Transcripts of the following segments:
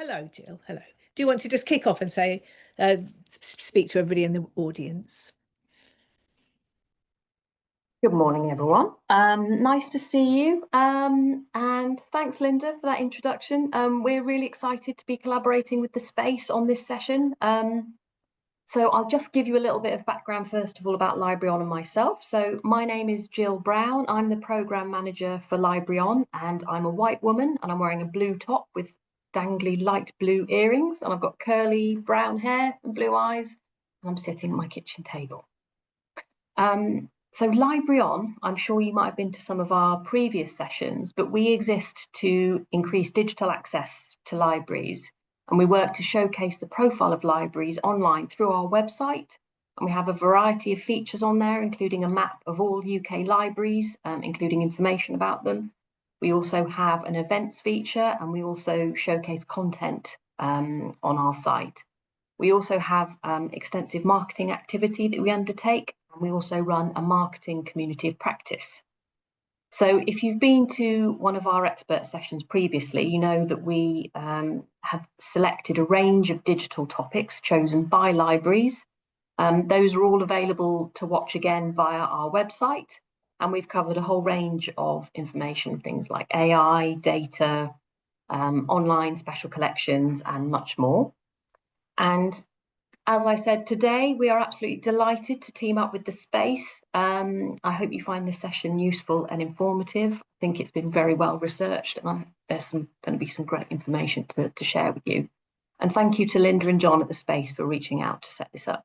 hello, Jill. Hello. Do you want to just kick off and say, speak to everybody in the audience? Good morning, everyone. Nice to see you. And thanks, Linda, for that introduction. We're really excited to be collaborating with the space on this session. So I'll just give you a little bit of background, first of all, about LibraryOn and myself. So my name is Jill Brown. I'm the program manager for LibraryOn, and I'm a white woman, and I'm wearing a blue top with dangly light blue earrings, and I've got curly brown hair and blue eyes, and I'm sitting at my kitchen table. So LibraryOn, I'm sure you might have been to some of our previous sessions, but we exist to increase digital access to libraries. And we work to showcase the profile of libraries online through our website. And we have a variety of features on there, including a map of all UK libraries, including information about them. We also have an events feature, and we also showcase content on our site. We also have extensive marketing activity that we undertake, and we also run a marketing community of practice. So if you've been to one of our expert sessions previously, you know that we have selected a range of digital topics chosen by libraries. Those are all available to watch again via our website. And we've covered a whole range of information, things like AI, data, online special collections, and much more. And as I said, today we are absolutely delighted to team up with the space. I hope you find this session useful and informative. I think it's been very well researched, and there's going to be some great information to share with you. And thank you to Linda and John at the space for reaching out to set this up.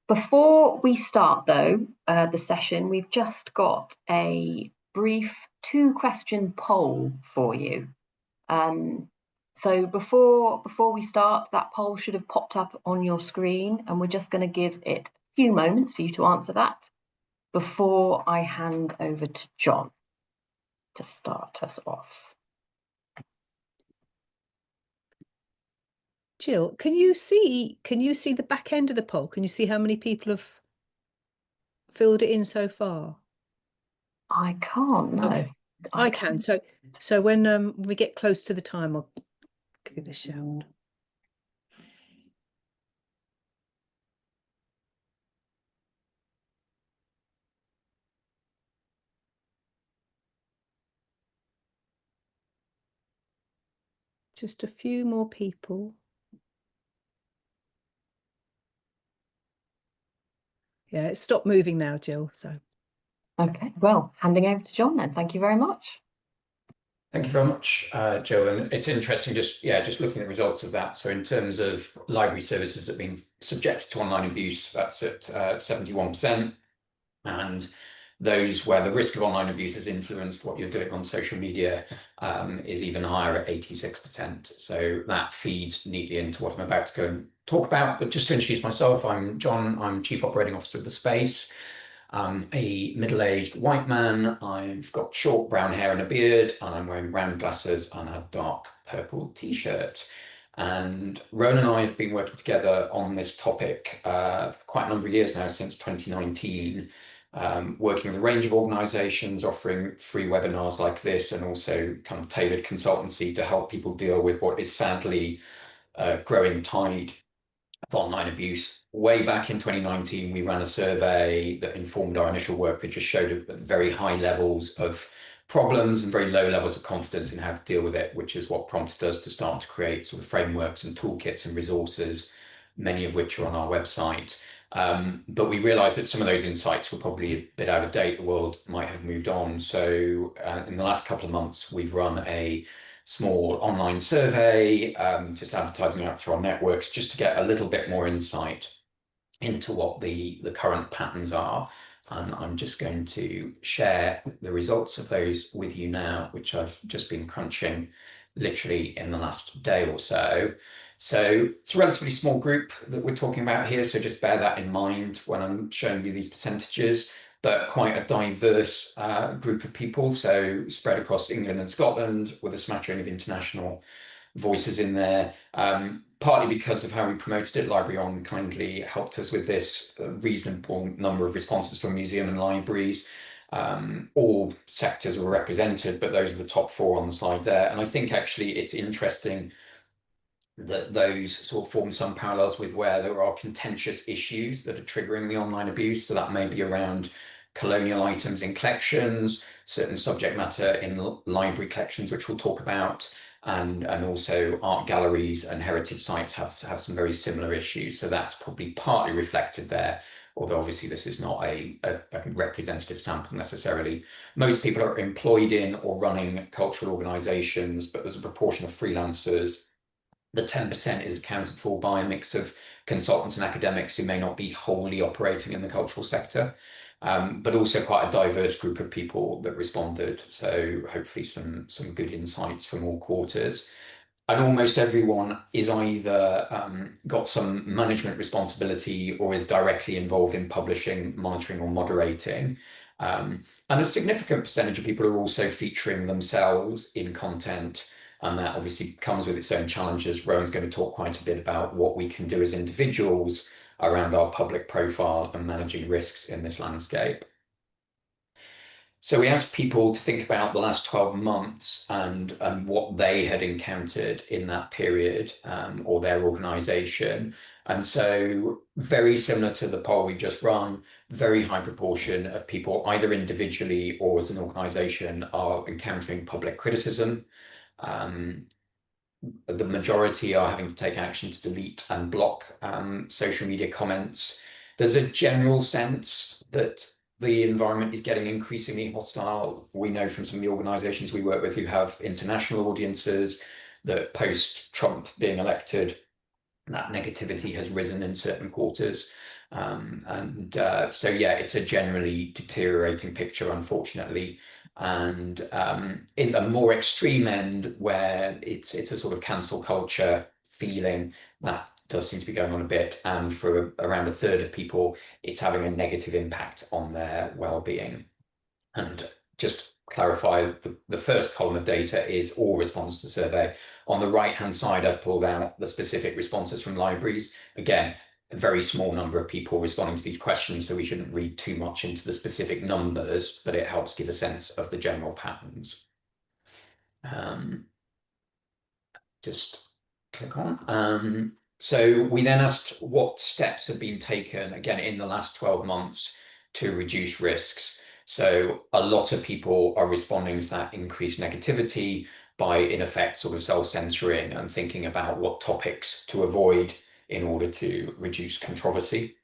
Before we start, though, the session, we've just got a brief 2-question poll for you. So before we start, that poll should have popped up on your screen, and we're just going to give it a few moments for you to answer that before I hand over to John to start us off. Jill, can you see the back end of the poll? Can you see how many people have filled it in so far? I can't, no. Okay. I can. So when we get close to the time, I'll give it a shout. Just a few more people. Yeah, it's stopped moving now, Jill. So. Okay, well, handing over to John then. Thank you very much. Thank you very much, Jill. And it's interesting just looking at the results of that. So in terms of library services that have been subjected to online abuse, that's at 71%. And those where the risk of online abuse has influenced what you're doing on social media is even higher at 86%. So that feeds neatly into what I'm about to go and talk about. But just to introduce myself, I'm John. I'm Chief Operating Officer of the space. I'm a middle-aged white man. I've got short brown hair and a beard, and I'm wearing round glasses and a dark purple t-shirt. And Rowan and I have been working together on this topic for quite a number of years now, since 2019, working with a range of organisations, offering free webinars like this, and also kind of tailored consultancy to help people deal with what is sadly a growing tide of online abuse. Way back in 2019, we ran a survey that informed our initial work that just showed very high levels of problems and very low levels of confidence in how to deal with it, which is what prompted us to start to create sort of frameworks and toolkits and resources, many of which are on our website. But we realized that some of those insights were probably a bit out of date. The world might have moved on. So in the last couple of months, we've run a small online survey, just advertising out through our networks, just to get a little bit more insight into what the current patterns are. And I'm just going to share the results of those with you now, which I've just been crunching literally in the last day or so. So it's a relatively small group that we're talking about here, so just bear that in mind when I'm showing you these percentages, but quite a diverse group of people, so spread across England and Scotland with a smattering of international voices in there. Partly because of how we promoted it, LibraryOn kindly helped us with this reasonable number of responses from museum and libraries. All sectors were represented, but those are the top 4 on the slide there. And I think actually it's interesting that those sort of form some parallels with where there are contentious issues that are triggering the online abuse. So that may be around colonial items in collections, certain subject matter in library collections, which we'll talk about, and also art galleries and heritage sites have some very similar issues. So that's probably partly reflected there, although obviously this is not a representative sample necessarily. Most people are employed in or running cultural organisations, but there's a proportion of freelancers. The 10% is accounted for by a mix of consultants and academics who may not be wholly operating in the cultural sector, but also quite a diverse group of people that responded. So hopefully some good insights from all quarters. And almost everyone is either got some management responsibility or is directly involved in publishing, monitoring, or moderating. And a significant percentage of people are also featuring themselves in content. And that obviously comes with its own challenges. Rowan's going to talk quite a bit about what we can do as individuals around our public profile and managing risks in this landscape. So we asked people to think about the last 12 months and what they had encountered in that period, or their organisation. And so very similar to the poll we've just run, very high proportion of people either individually or as an organisation are encountering public criticism. The majority are having to take action to delete and block social media comments. There's a general sense that the environment is getting increasingly hostile. We know from some of the organisations we work with who have international audiences that post-Trump being elected, that negativity has risen in certain quarters. So yeah, it's a generally deteriorating picture, unfortunately. And in the more extreme end, where it's a sort of cancel culture feeling, that does seem to be going on a bit. And for around a third of people, it's having a negative impact on their well-being. And just clarify, the first column of data is all responses to the survey. On the right-hand side, I've pulled out the specific responses from libraries. Again, a very small number of people responding to these questions, so we shouldn't read too much into the specific numbers, but it helps give a sense of the general patterns. Just click on. So we then asked what steps have been taken, again, in the last 12 months to reduce risks. So a lot of people are responding to that increased negativity by, in effect, sort of self-censoring and thinking about what topics to avoid in order to reduce controversy.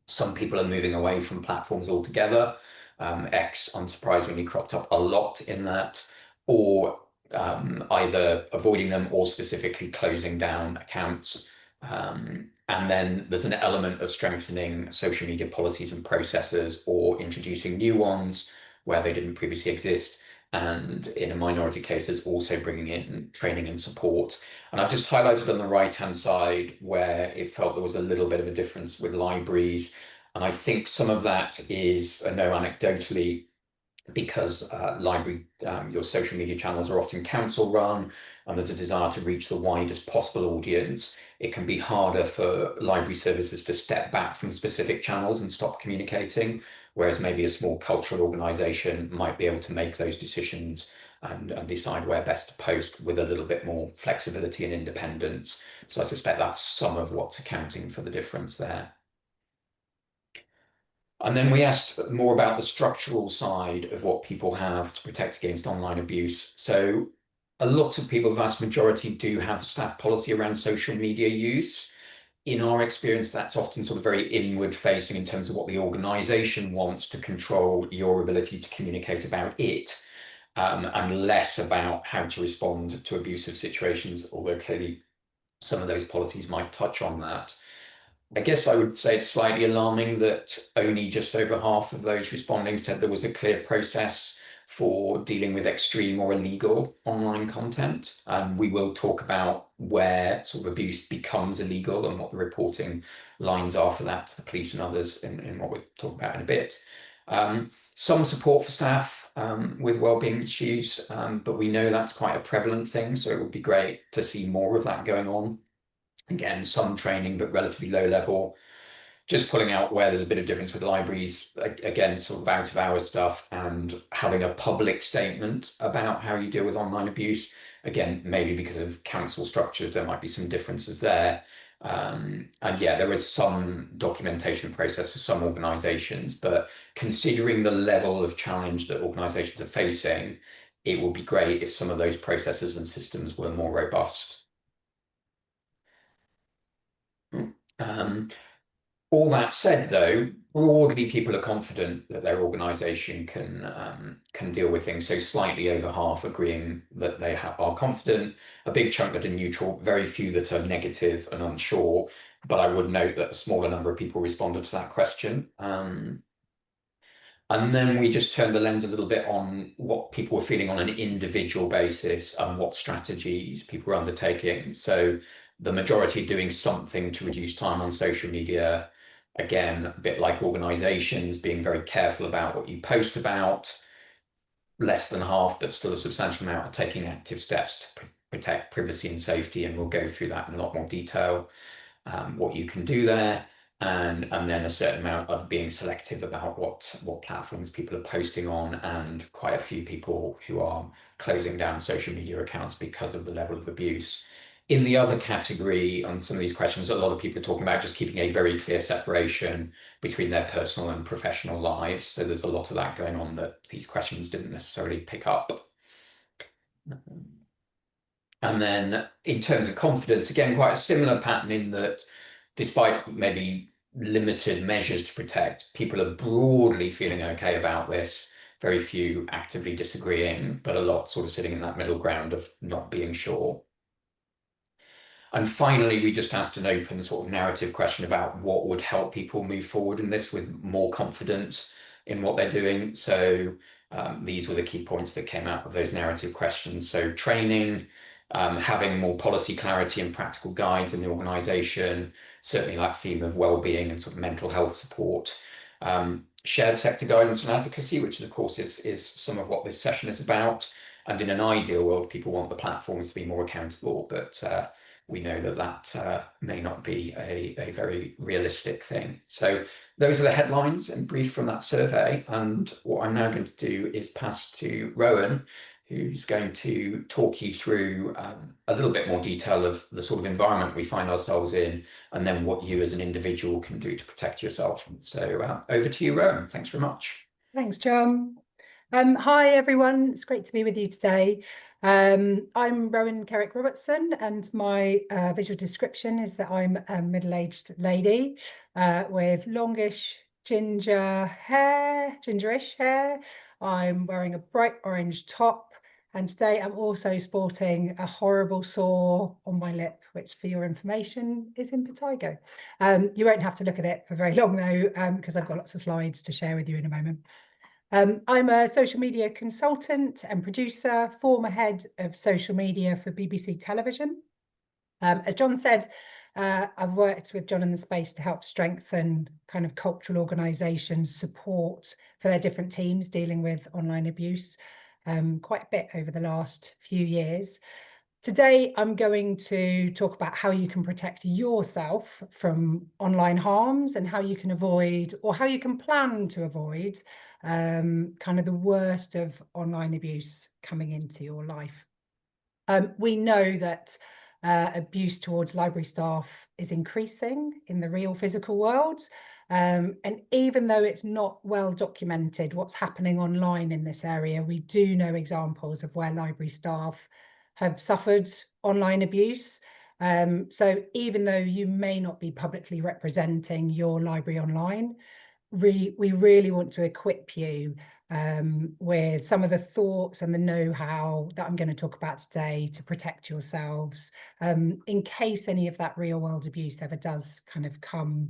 Some people are moving away from platforms altogether. X, unsurprisingly, cropped up a lot in that, or either avoiding them or specifically closing down accounts. And then there's an element of strengthening social media policies and processes or introducing new ones where they didn't previously exist. And in a minority cases, also bringing in training and support. And I've just highlighted on the right-hand side where it felt there was a little bit of a difference with libraries. And I think some of that is, I know anecdotally, because your social media channels are often council run and there's a desire to reach the widest possible audience, it can be harder for library services to step back from specific channels and stop communicating, whereas maybe a small cultural organisation might be able to make those decisions and decide where best to post with a little bit more flexibility and independence. So I suspect that's some of what's accounting for the difference there. And then we asked more about the structural side of what people have to protect against online abuse. So a lot of people, the vast majority, do have staff policy around social media use. In our experience, that's often sort of very inward facing in terms of what the organisation wants to control your ability to communicate about it, and less about how to respond to abusive situations, although clearly some of those policies might touch on that. I guess I would say it's slightly alarming that only just over half of those responding said there was a clear process for dealing with extreme or illegal online content. And we will talk about where sort of abuse becomes illegal and what the reporting lines are for that to the police and others in what we'll talk about in a bit. Some support for staff with wellbeing issues, but we know that's quite a prevalent thing. So it would be great to see more of that going on. Again, some training, but relatively low level. just pulling out where there's a bit of difference with libraries, again, sort of out of hours stuff, and having a public statement about how you deal with online abuse. Again, maybe because of council structures, there might be some differences there. And yeah, there is some documentation process for some organisations, but considering the level of challenge that organisations are facing, it would be great if some of those processes and systems were more robust. All that said, though, broadly people are confident that their organisation can deal with things. So slightly over half agreeing that they are confident, a big chunk that are neutral, very few that are negative and unsure. But I would note that a smaller number of people responded to that question. And then we just turned the lens a little bit on what people were feeling on an individual basis and what strategies people were undertaking. So the majority doing something to reduce time on social media. Again, a bit like organizations, being very careful about what you post about. Less than half, but still a substantial amount, are taking active steps to protect privacy and safety. And we'll go through that in a lot more detail, what you can do there. And then a certain amount of being selective about what platforms people are posting on, and quite a few people who are closing down social media accounts because of the level of abuse. In the other category, on some of these questions, a lot of people are talking about just keeping a very clear separation between their personal and professional lives. So there's a lot of that going on that these questions didn't necessarily pick up. And then in terms of confidence, again, quite a similar pattern in that despite maybe limited measures to protect, people are broadly feeling okay about this. Very few actively disagreeing, but a lot sort of sitting in that middle ground of not being sure. And finally, we just asked an open sort of narrative question about what would help people move forward in this with more confidence in what they're doing. So these were the key points that came out of those narrative questions. So training, having more policy clarity and practical guides in the organisation, certainly that theme of well-being and sort of mental health support. Shared sector guidance and advocacy, which of course is some of what this session is about. And in an ideal world, people want the platforms to be more accountable, but we know that may not be a very realistic thing. So those are the headlines and brief from that survey. And what I'm now going to do is pass to Rowan, who's going to talk you through a little bit more detail of the sort of environment we find ourselves in, and then what you as an individual can do to protect yourself. So over to you, Rowan. Thanks very much. Thanks, John. Hi, everyone. It's great to be with you today. I'm Rowan Kerek Robertson, and my visual description is that I'm a middle-aged lady with longish gingerish hair. I'm wearing a bright orange top, and today I'm also sporting a horrible sore on my lip, which, for your information, is impetigo. You won't have to look at it for very long, though, because I've got lots of slides to share with you in a moment. I'm a social media consultant and producer, former head of social media for BBC Television. As John said, I've worked with John in the space to help strengthen kind of cultural organisations' support for their different teams dealing with online abuse quite a bit over the last few years. Today, I'm going to talk about how you can protect yourself from online harms and how you can avoid, or how you can plan to avoid, kind of the worst of online abuse coming into your life. We know that abuse towards library staff is increasing in the real physical world. And even though it's not well documented what's happening online in this area, we do know examples of where library staff have suffered online abuse. So even though you may not be publicly representing your library online, we really want to equip you with some of the thoughts and the know-how that I'm going to talk about today to protect yourselves in case any of that real world abuse ever does kind of come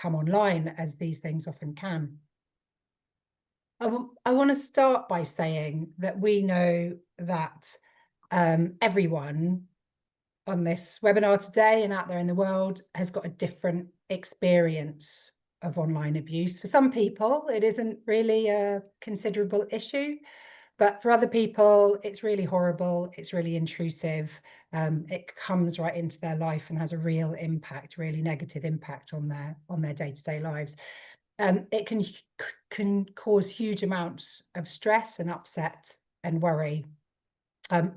online, as these things often can. I want to start by saying that we know that everyone on this webinar today and out there in the world has got a different experience of online abuse. For some people, it isn't really a considerable issue, But for other people, it's really horrible. It's really intrusive. It comes right into their life and has a real impact, really negative impact on their day-to-day lives. It can cause huge amounts of stress and upset and worry.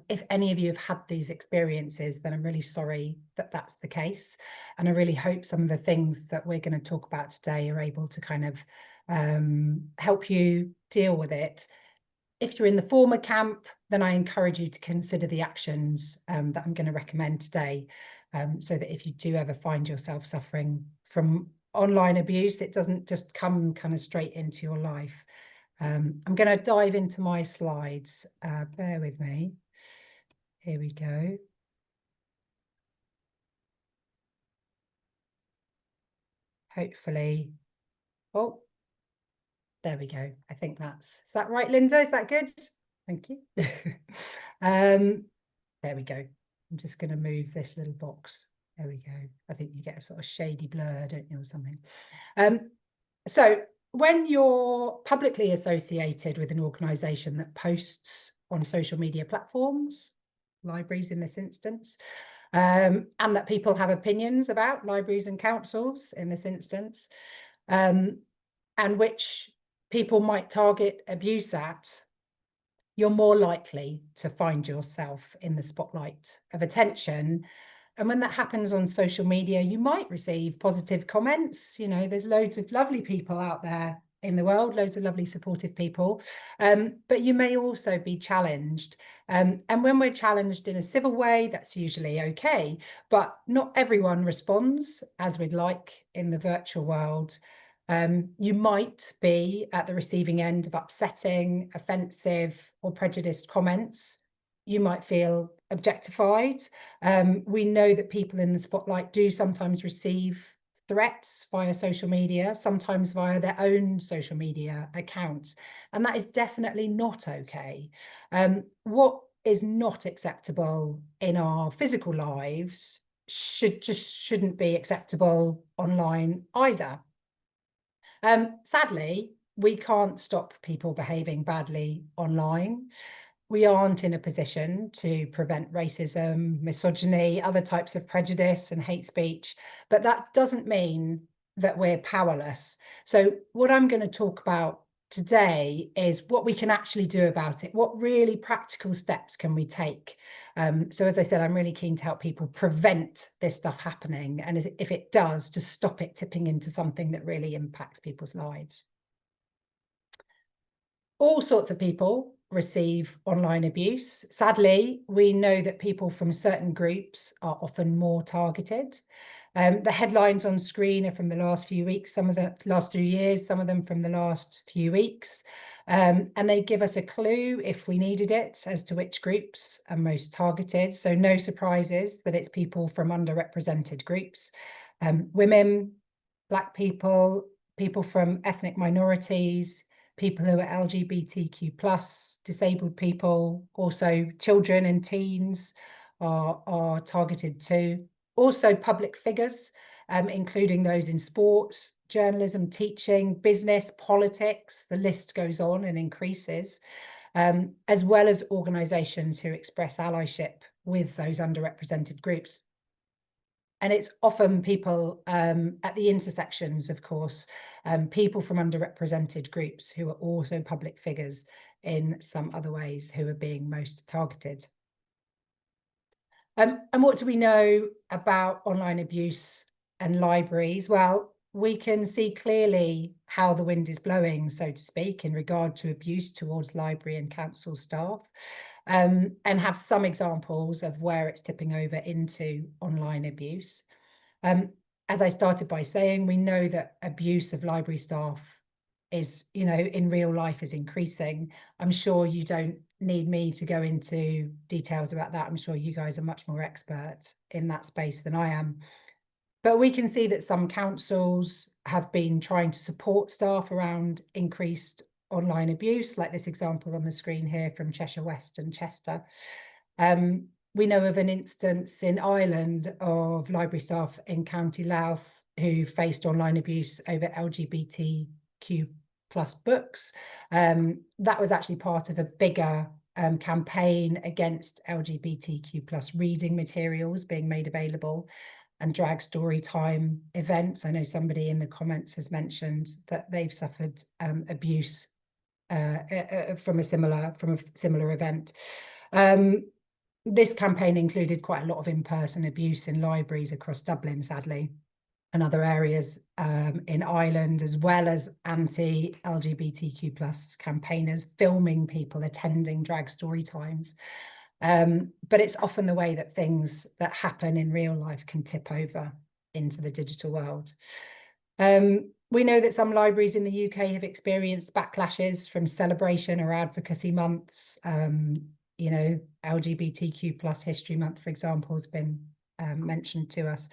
If any of you have had these experiences, then I'm really sorry that that's the case. And I really hope some of the things that we're going to talk about today are able to kind of help you deal with it. If you're in the former camp, then I encourage you to consider the actions that I'm going to recommend today, so that if you do ever find yourself suffering from online abuse, it doesn't just come kind of straight into your life. I'm going to dive into my slides. Bear with me. Here we go. Hopefully, oh, there we go. I think is that right, Linda? Is that good? Thank you. There we go. I'm just going to move this little box. There we go. I think you get a sort of shady blur, don't you, or something. So when you're publicly associated with an organisation that posts on social media platforms, libraries in this instance, and that people have opinions about, libraries and councils in this instance, and which people might target abuse at, you're more likely to find yourself in the spotlight of attention. And when that happens on social media, you might receive positive comments. You know, there's loads of lovely people out there in the world, loads of lovely supportive people, but you may also be challenged. And when we're challenged in a civil way, that's usually okay, but not everyone responds as we'd like in the virtual world. You might be at the receiving end of upsetting, offensive, or prejudiced comments. You might feel objectified. We know that people in the spotlight do sometimes receive threats via social media, sometimes via their own social media accounts, and that is definitely not okay. What is not acceptable in our physical lives shouldn't be acceptable online either. Sadly, we can't stop people behaving badly online. We aren't in a position to prevent racism, misogyny, other types of prejudice and hate speech, but that doesn't mean that we're powerless. So what I'm going to talk about today is what we can actually do about it. What really practical steps can we take? So as I said, I'm really keen to help people prevent this stuff happening, and if it does, to stop it tipping into something that really impacts people's lives. All sorts of people receive online abuse. Sadly, we know that people from certain groups are often more targeted. The headlines on screen are from the last few weeks, some of the last 3 years, some of them from the last few weeks. And they give us a clue, if we needed it, as to which groups are most targeted. So no surprises that it's people from underrepresented groups, women, Black people, people from ethnic minorities, people who are LGBTQ+, disabled people, also children and teens are targeted too. Also public figures, including those in sports, journalism, teaching, business, politics, the list goes on and increases, as well as organisations who express allyship with those underrepresented groups. And it's often people at the intersections, of course, people from underrepresented groups who are also public figures in some other ways who are being most targeted. And what do we know about online abuse and libraries? Well, we can see clearly how the wind is blowing, so to speak, in regard to abuse towards library and council staff, and have some examples of where it's tipping over into online abuse. As I started by saying, we know that abuse of library staff is, you know, in real life is increasing. I'm sure you don't need me to go into details about that. I'm sure you guys are much more expert in that space than I am. But we can see that some councils have been trying to support staff around increased online abuse, like this example on the screen here from Cheshire West and Chester. We know of an instance in Ireland of library staff in County Louth who faced online abuse over LGBTQ+ plus books. That was actually part of a bigger campaign against LGBTQ plus reading materials being made available and drag story time events. I know somebody in the comments has mentioned that they've suffered abuse from a similar event. This campaign included quite a lot of in-person abuse in libraries across Dublin, sadly, and other areas in Ireland, as well as anti-LGBTQ plus campaigners filming people attending drag story times. But it's often the way that things that happen in real life can tip over into the digital world. We know that some libraries in the UK have experienced backlashes from celebration or advocacy months. You know, LGBTQ plus History Month, for example, has been mentioned to us.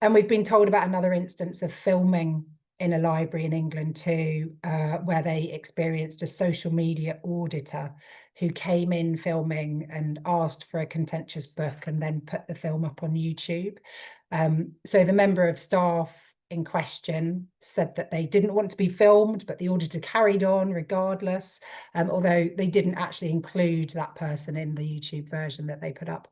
And we've been told about another instance of filming in a library in England too, where they experienced a social media auditor who came in filming and asked for a contentious book and then put the film up on YouTube. So the member of staff in question said that they didn't want to be filmed, but the auditor carried on regardless, although they didn't actually include that person in the YouTube version that they put up.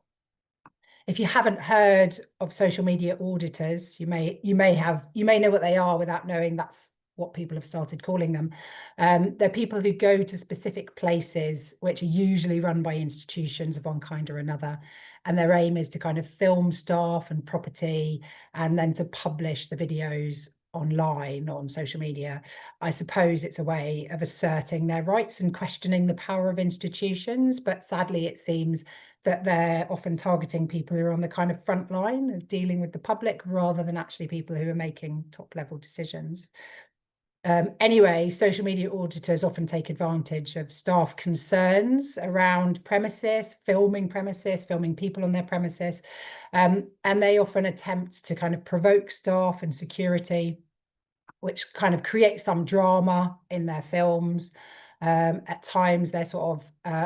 If you haven't heard of social media auditors, you may know what they are without knowing that's what people have started calling them. They're people who go to specific places which are usually run by institutions of one kind or another, and their aim is to kind of film staff and property and then to publish the videos online on social media. I suppose it's a way of asserting their rights and questioning the power of institutions, but sadly it seems that they're often targeting people who are on the kind of front line of dealing with the public rather than actually people who are making top level decisions. Anyway, social media auditors often take advantage of staff concerns around premises, filming people on their premises, and they often attempt to kind of provoke staff and security, which kind of creates some drama in their films. At times, they're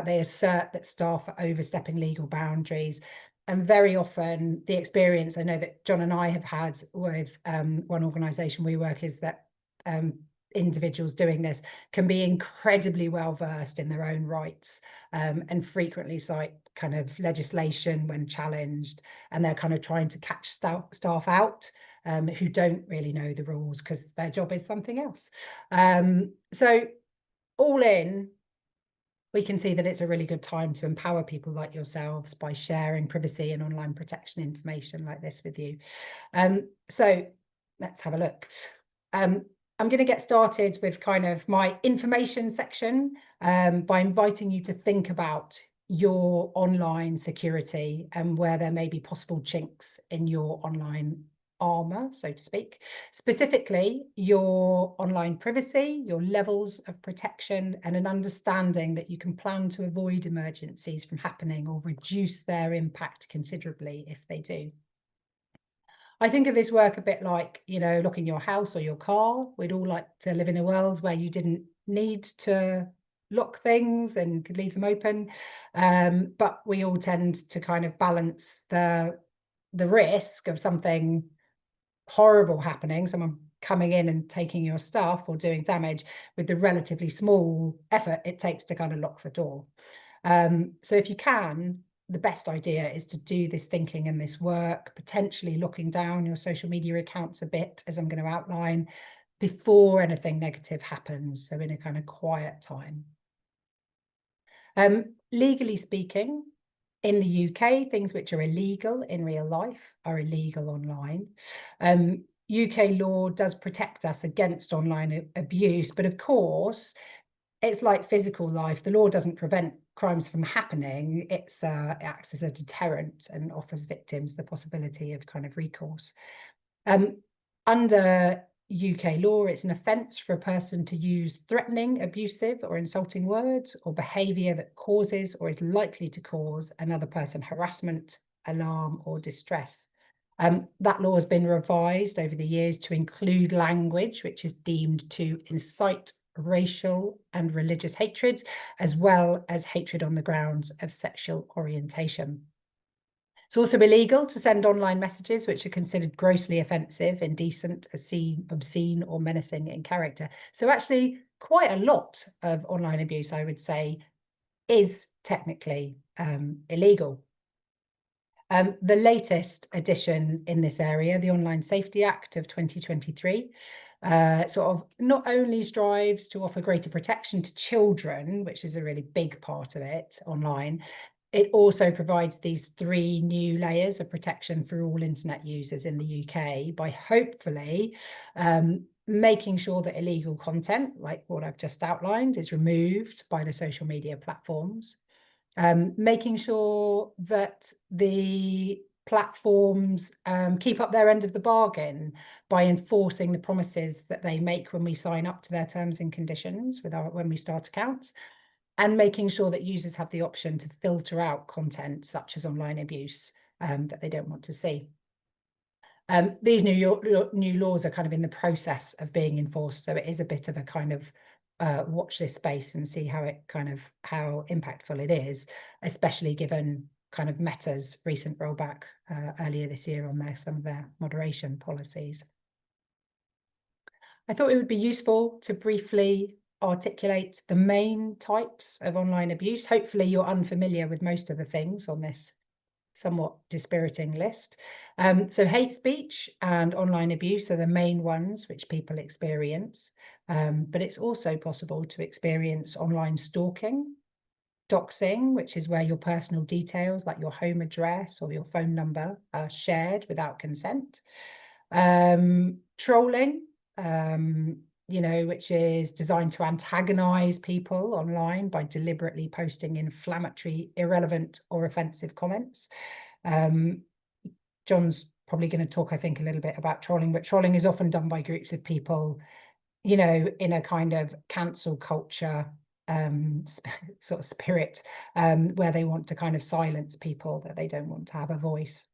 they assert that staff are overstepping legal boundaries. And very often, the experience I know that John and I have had with one organisation we work is that individuals doing this can be incredibly well versed in their own rights and frequently cite kind of legislation when challenged, and they're kind of trying to catch staff out who don't really know the rules because their job is something else. So all in, we can see that it's a really good time to empower people like yourselves by sharing privacy and online protection information like this with you. So let's have a look. I'm going to get started with kind of my information section by inviting you to think about your online security and where there may be possible chinks in your online armor, so to speak. Specifically, your online privacy, your levels of protection, and an understanding that you can plan to avoid emergencies from happening or reduce their impact considerably if they do. I think of this work a bit like, you know, locking your house or your car. We'd all like to live in a world where you didn't need to lock things and could leave them open. But we all tend to kind of balance the risk of something horrible happening, someone coming in and taking your stuff or doing damage, with the relatively small effort it takes to kind of lock the door. So if you can, the best idea is to do this thinking and this work, potentially locking down your social media accounts a bit, as I'm going to outline, before anything negative happens, so in a kind of quiet time. Legally speaking, in the UK, things which are illegal in real life are illegal online. UK law does protect us against online abuse, but of course, it's like physical life. The law doesn't prevent crimes from happening. It acts as a deterrent and offers victims the possibility of kind of recourse. Under UK law, it's an offence for a person to use threatening, abusive or insulting words or behaviour that causes or is likely to cause another person harassment, alarm or distress. That law has been revised over the years to include language which is deemed to incite racial and religious hatreds, as well as hatred on the grounds of sexual orientation. It's also illegal to send online messages which are considered grossly offensive, indecent, obscene or menacing in character. So actually quite a lot of online abuse, I would say, is technically illegal. The latest addition in this area, the Online Safety Act of 2023, sort of not only strives to offer greater protection to children, which is a really big part of it online, it also provides these 3 new layers of protection for all internet users in the UK by hopefully making sure that illegal content, like what I've just outlined, is removed by the social media platforms. Making sure that the platforms keep up their end of the bargain by enforcing the promises that they make when we sign up to their terms and conditions when we start accounts, and making sure that users have the option to filter out content such as online abuse that they don't want to see. These new laws are kind of in the process of being enforced, so it is a bit of a kind of watch this space and see how impactful it is, especially given kind of Meta's recent rollback earlier this year on some of their moderation policies. I thought it would be useful to briefly articulate the main types of online abuse. Hopefully you're unfamiliar with most of the things on this somewhat dispiriting list. So hate speech and online abuse are the main ones which people experience, but it's also possible to experience online stalking, doxing, which is where your personal details like your home address or your phone number are shared without consent. Trolling, you know, which is designed to antagonize people online by deliberately posting inflammatory, irrelevant or offensive comments. John's probably going to talk, I think, a little bit about trolling, but trolling is often done by groups of people, you know, in a kind of cancel culture sort of spirit, where they want to kind of silence people that they don't want to have a voice.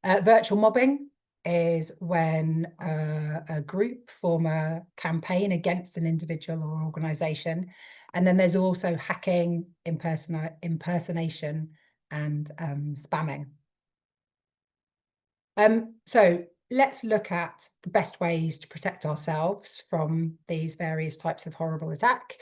Virtual mobbing is when a group form a campaign against an individual or organization. And then there's also hacking, impersonation, and spamming. So let's look at the best ways to protect ourselves from these various types of horrible attack.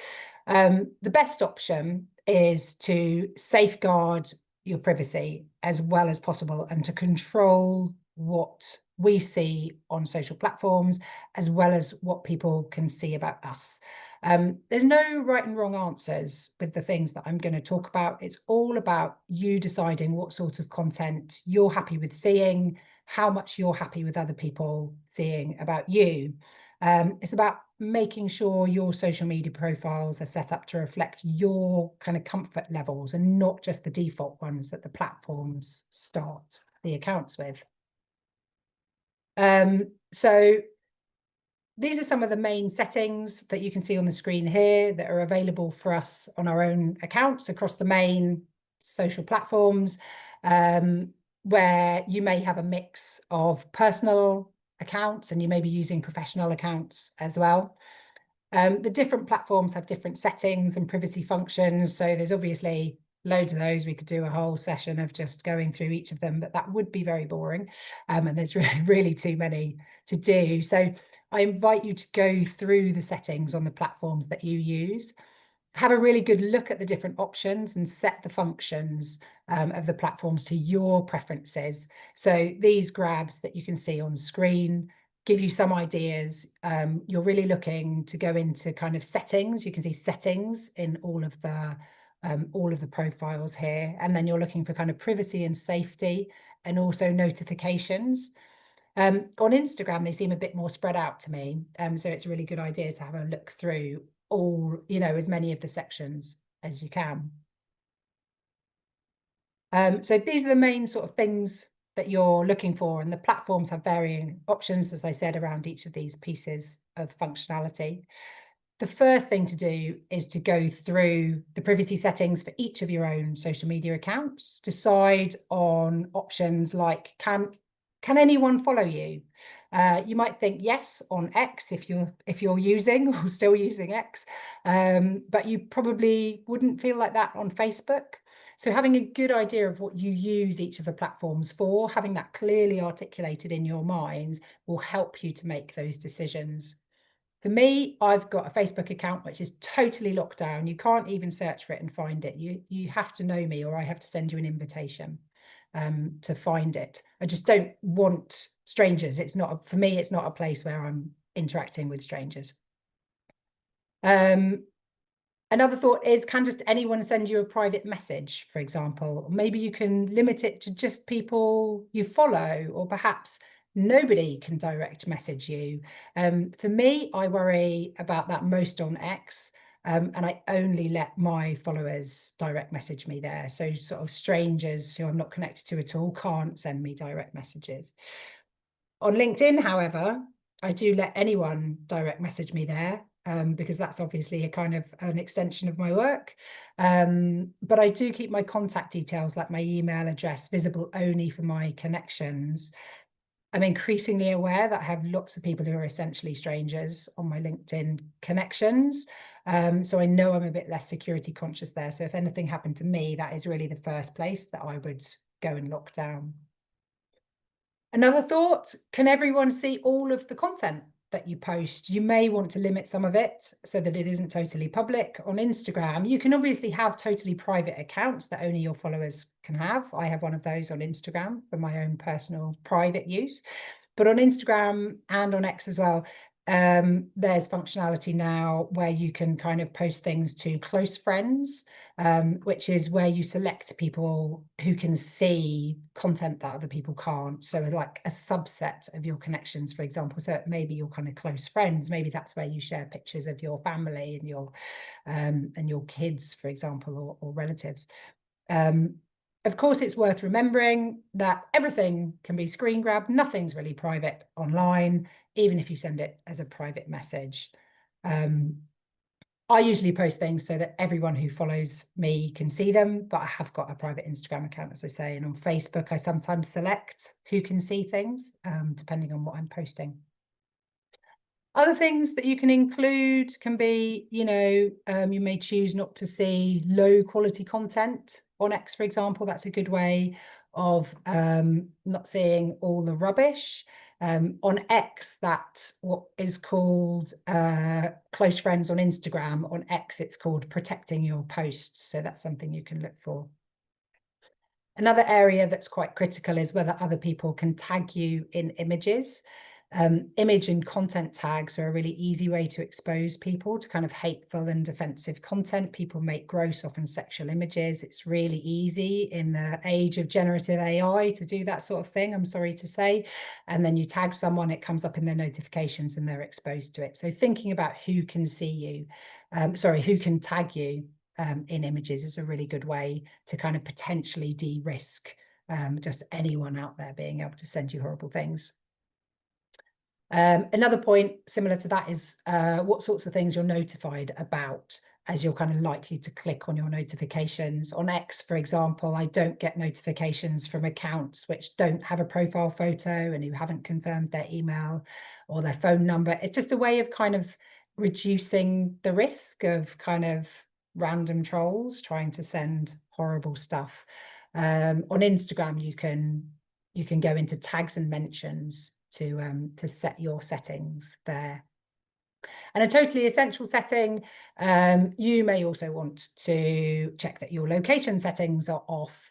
The best option is to safeguard your privacy as well as possible and to control what we see on social platforms as well as what people can see about us. There's no right and wrong answers with the things that I'm going to talk about. It's all about you deciding what sort of content you're happy with seeing, how much you're happy with other people seeing about you. It's about making sure your social media profiles are set up to reflect your kind of comfort levels and not just the default ones that the platforms start the accounts with. So these are some of the main settings that you can see on the screen here that are available for us on our own accounts across the main social platforms, where you may have a mix of personal accounts and you may be using professional accounts as well. The different platforms have different settings and privacy functions. So there's obviously loads of those. We could do a whole session of just going through each of them, but that would be very boring. And there's really too many to do. So I invite you to go through the settings on the platforms that you use. Have a really good look at the different options and set the functions of the platforms to your preferences. So these grabs that you can see on screen give you some ideas. You're really looking to go into kind of settings. You can see settings in all of the profiles here. And then you're looking for kind of privacy and safety and also notifications. On Instagram, they seem a bit more spread out to me. So it's a really good idea to have a look through all, you know, as many of the sections as you can. So these are the main sort of things that you're looking for, and the platforms have varying options, as I said, around each of these pieces of functionality. The first thing to do is to go through the privacy settings for each of your own social media accounts, decide on options like can anyone follow you? You might think yes on X if you're using or still using X, but you probably wouldn't feel like that on Facebook. So having a good idea of what you use each of the platforms for, having that clearly articulated in your mind will help you to make those decisions. For me, I've got a Facebook account which is totally locked down. You can't even search for it and find it. You have to know me, or I have to send you an invitation to find it. I just don't want strangers. It's not, for me, it's not a place where I'm interacting with strangers. Another thought is, can just anyone send you a private message, for example? Maybe you can limit it to just people you follow, or perhaps nobody can direct message you. For me, I worry about that most on X, and I only let my followers direct message me there. So sort of strangers who I'm not connected to at all can't send me direct messages. On LinkedIn, however, I do let anyone direct message me there, because that's obviously a kind of an extension of my work. But I do keep my contact details, like my email address, visible only for my connections. I'm increasingly aware that I have lots of people who are essentially strangers on my LinkedIn connections. So I know I'm a bit less security conscious there. So if anything happened to me, that is really the first place that I would go and lock down. Another thought, can everyone see all of the content that you post? You may want to limit some of it so that it isn't totally public. On Instagram, you can obviously have totally private accounts that only your followers can have. I have one of those on Instagram for my own personal private use. But on Instagram and on X as well, there's functionality now where you can kind of post things to close friends, which is where you select people who can see content that other people can't. So like a subset of your connections, for example. So maybe your kind of close friends, maybe that's where you share pictures of your family and your kids, for example, or relatives. Of course, it's worth remembering that everything can be screen grabbed. Nothing's really private online, even if you send it as a private message. I usually post things so that everyone who follows me can see them, but I have got a private Instagram account, as I say, and on Facebook, I sometimes select who can see things, depending on what I'm posting. Other things that you can include can be, you may choose not to see low quality content on X, for example. That's a good way of not seeing all the rubbish. On X, that's what is called close friends. On Instagram. On X, it's called protecting your posts. So that's something you can look for. Another area that's quite critical is whether other people can tag you in images. Image and content tags are a really easy way to expose people to kind of hateful and offensive content. People make gross, often sexual images. It's really easy in the age of generative AI to do that sort of thing, I'm sorry to say. And then you tag someone, it comes up in their notifications and they're exposed to it. So thinking about who can see you, who can tag you in images is a really good way to kind of potentially de-risk just anyone out there being able to send you horrible things. Another point similar to that is what sorts of things you're notified about as you're kind of likely to click on your notifications. On X, for example, I don't get notifications from accounts which don't have a profile photo and who haven't confirmed their email or their phone number. It's just a way of kind of reducing the risk of kind of random trolls trying to send horrible stuff. On Instagram, you can go into tags and mentions to set your settings there. And a totally essential setting, you may also want to check that your location settings are off,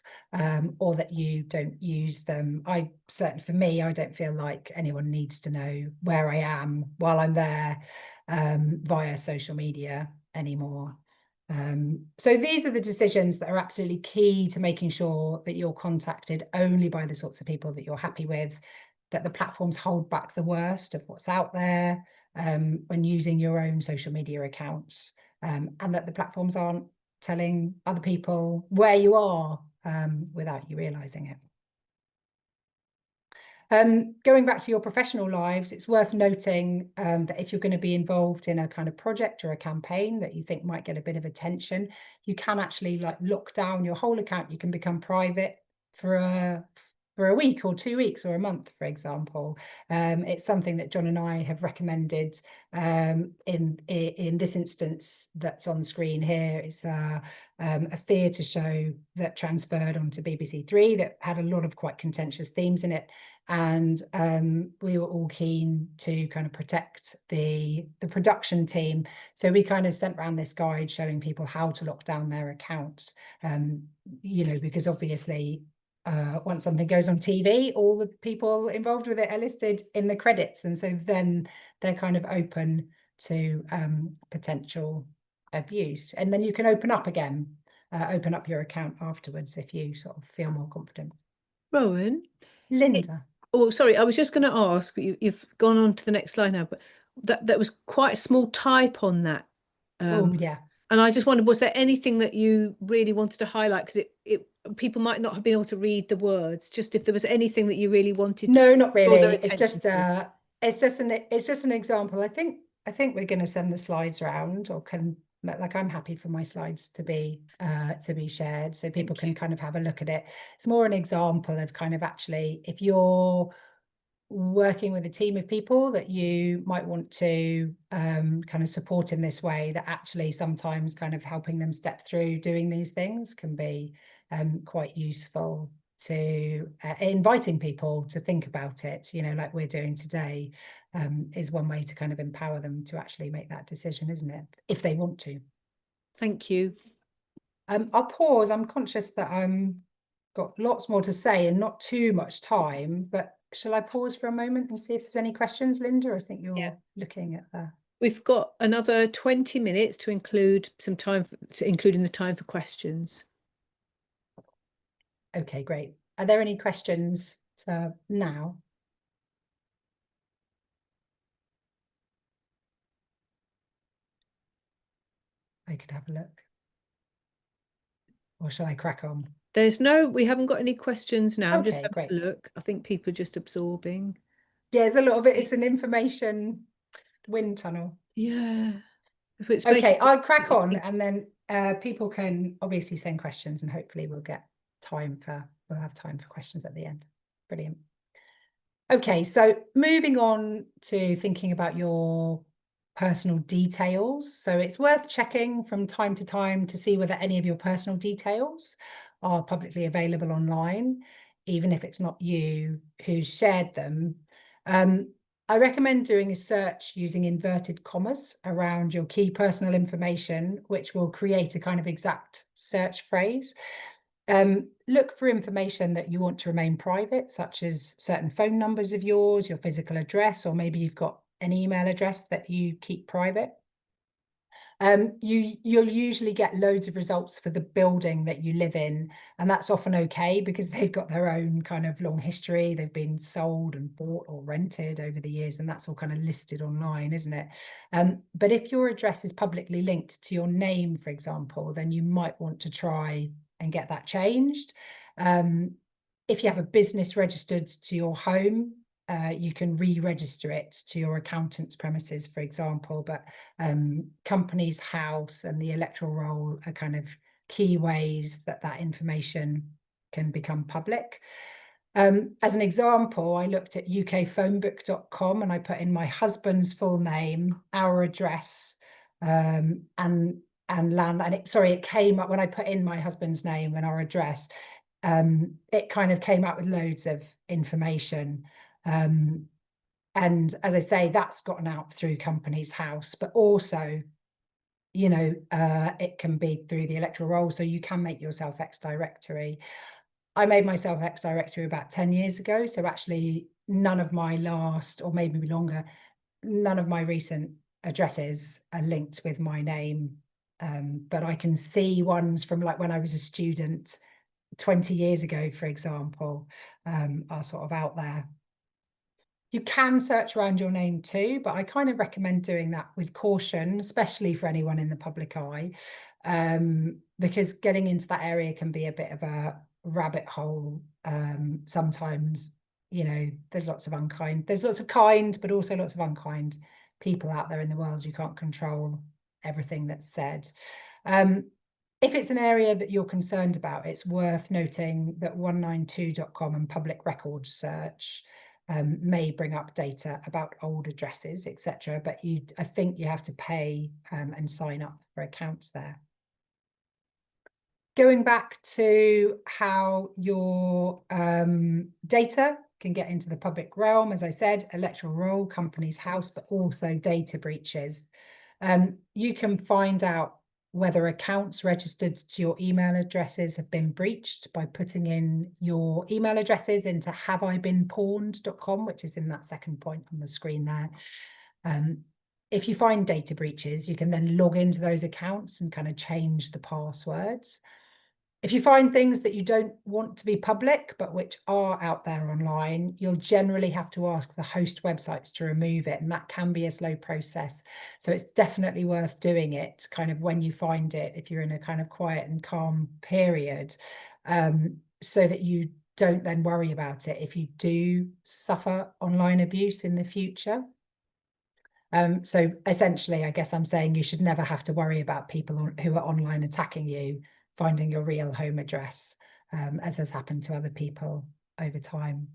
or that you don't use them. For me, I don't feel like anyone needs to know where I am while I'm there via social media anymore. So these are the decisions that are absolutely key to making sure that you're contacted only by the sorts of people that you're happy with, that the platforms hold back the worst of what's out there when using your own social media accounts, and that the platforms aren't telling other people where you are without you realizing it. Going back to your professional lives, it's worth noting that if you're going to be involved in a kind of project or a campaign that you think might get a bit of attention, you can actually like lock down your whole account. You can become private for for a week or 2 weeks or a month, for example. It's something that John and I have recommended in this instance that's on screen here. It's a theatre show that transferred onto BBC Three that had a lot of quite contentious themes in it. And we were all keen to kind of protect the production team. So we kind of sent around this guide showing people how to lock down their accounts, you know, because obviously once something goes on TV, all the people involved with it are listed in the credits. And so then they're kind of open to potential abuse. And then you can open up again, open up your account afterwards if you sort of feel more confident. Rowan? Linda. Oh, sorry, I was just going to ask, you've gone on to the next slide now, but that was quite a small type on that. Oh, yeah. And I just wondered, was there anything that you really wanted to highlight? Because people might not have been able to read the words. Just if there was anything that you really wanted No, to not draw really. their It's attention to. just an example. I think we're going to send the slides around, or like I'm happy for my slides to be shared so people can kind of have a look at it. It's more an example of kind of actually, if you're working with a team of people that you might want to kind of support in this way, that actually sometimes kind of helping them step through doing these things can be quite useful to inviting people to think about it, you know, like we're doing today, is one way to kind of empower them to actually make that decision, isn't it? If they want to. Thank you. I'll pause. I'm conscious that got lots more to say and not too much time, but shall I pause for a moment and see if there's any questions, Linda? I think you're looking at the... We've got another 20 minutes to include some time, including the time for questions. Okay, great. Are there any questions now? I could have a look. Or shall I crack on? We haven't got any questions now. Okay, Just have great. a look. I think people are just absorbing. Yeah, there's a lot of it. It's an information wind tunnel. Yeah. If it's Okay, I'll crack on, and then people can obviously send questions, and hopefully we'll have time for questions at the end. Brilliant. Okay, so moving on to thinking about your personal details. So it's worth checking from time to time to see whether any of your personal details are publicly available online, even if it's not you who's shared them. I recommend doing a search using inverted commas around your key personal information, which will create a kind of exact search phrase. Look for information that you want to remain private, such as certain phone numbers of yours, your physical address, or maybe you've got an email address that you keep private. You'll usually get loads of results for the building that you live in, and that's often okay because they've got their own kind of long history. They've been sold and bought or rented over the years, and that's all kind of listed online, isn't it? But if your address is publicly linked to your name, for example, then you might want to try and get that changed. If you have a business registered to your home, you can re-register it to your accountant's premises, for example, but company's house and the electoral roll are kind of key ways that information can become public. As an example, I looked at ukphonebook.com and I put in my husband's full name, our address, and land, and it came up when I put in my husband's name and our address. It kind of came out with loads of information. And as I say, that's gotten out through company's house, but also, you know, it can be through the electoral roll, so you can make yourself ex-directory. I made myself ex-directory about 10 years ago, so actually none of my last, or maybe longer, none of my recent addresses are linked with my name, but I can see ones from like when I was a student 20 years ago, for example, are sort of out there. You can search around your name too, but I kind of recommend doing that with caution, especially for anyone in the public eye, because getting into that area can be a bit of a rabbit hole. Sometimes, you know, there's lots of kind, but also lots of unkind people out there in the world. You can't control everything that's said. If it's an area that you're concerned about, it's worth noting that 192.com and public records search may bring up data about old addresses, etc. But I think you have to pay and sign up for accounts there. Going back to how your data can get into the public realm, as I said, electoral roll, company's house, but also data breaches. You can find out whether accounts registered to your email addresses have been breached by putting in your email addresses into haveibeenpawned.com, which is in that second point on the screen there. If you find data breaches, you can then log into those accounts and kind of change the passwords. If you find things that you don't want to be public, but which are out there online, you'll generally have to ask the host websites to remove it, and that can be a slow process. So it's definitely worth doing it kind of when you find it, if you're in a kind of quiet and calm period, so that you don't then worry about it if you do suffer online abuse in the future. So essentially, I guess I'm saying you should never have to worry about people who are online attacking you finding your real home address, as has happened to other people over time.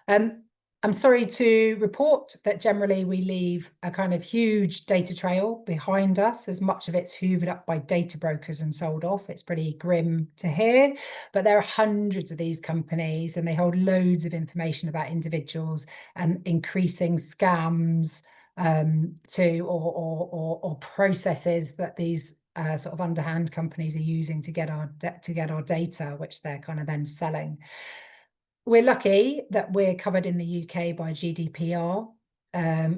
I'm sorry to report that generally we leave a kind of huge data trail behind us, as much of it's hoovered up by data brokers and sold off. It's pretty grim to hear, but there are hundreds of these companies and they hold loads of information about individuals and increasing scams or processes that these sort of underhand companies are using to get our data, which they're kind of then selling. We're lucky that we're covered in the UK by GDPR.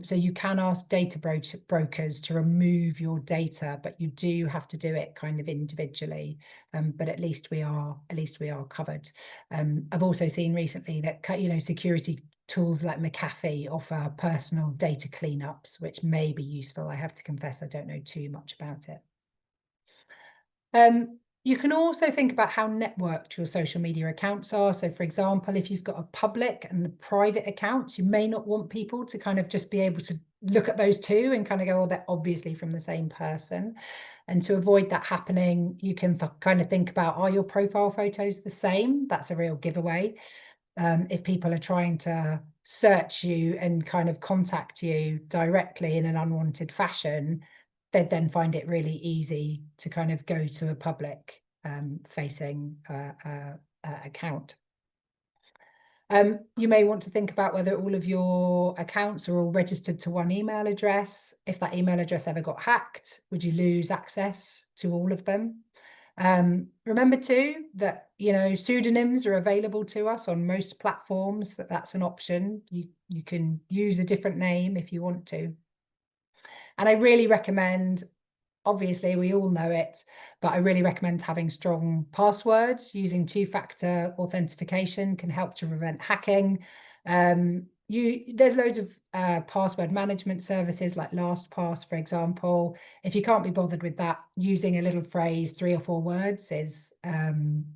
So you can ask data brokers to remove your data, but you do have to do it kind of individually. But at least we are covered. I've also seen recently that security tools like McAfee offer personal data cleanups, which may be useful. I have to confess I don't know too much about it. You can also think about how networked your social media accounts are. So for example, if you've got a public and a private accounts, you may not want people to kind of just be able to look at those two and kind of go, oh, they're obviously from the same person. And to avoid that happening, you can kind of think about, are your profile photos the same? That's a real giveaway. If people are trying to search you and kind of contact you directly in an unwanted fashion, they'd then find it really easy to kind of go to a public facing account. You may want to think about whether all of your accounts are all registered to one email address. If that email address ever got hacked, would you lose access to all of them? Remember too that pseudonyms are available to us on most platforms. That's an option. You can use a different name if you want to. And I really recommend, obviously we all know it, but I really recommend having strong passwords. Using two-factor authentication can help to prevent hacking. There's loads of password management services like LastPass, for example. If you can't be bothered with that, using a little phrase, 3 or 4 words, is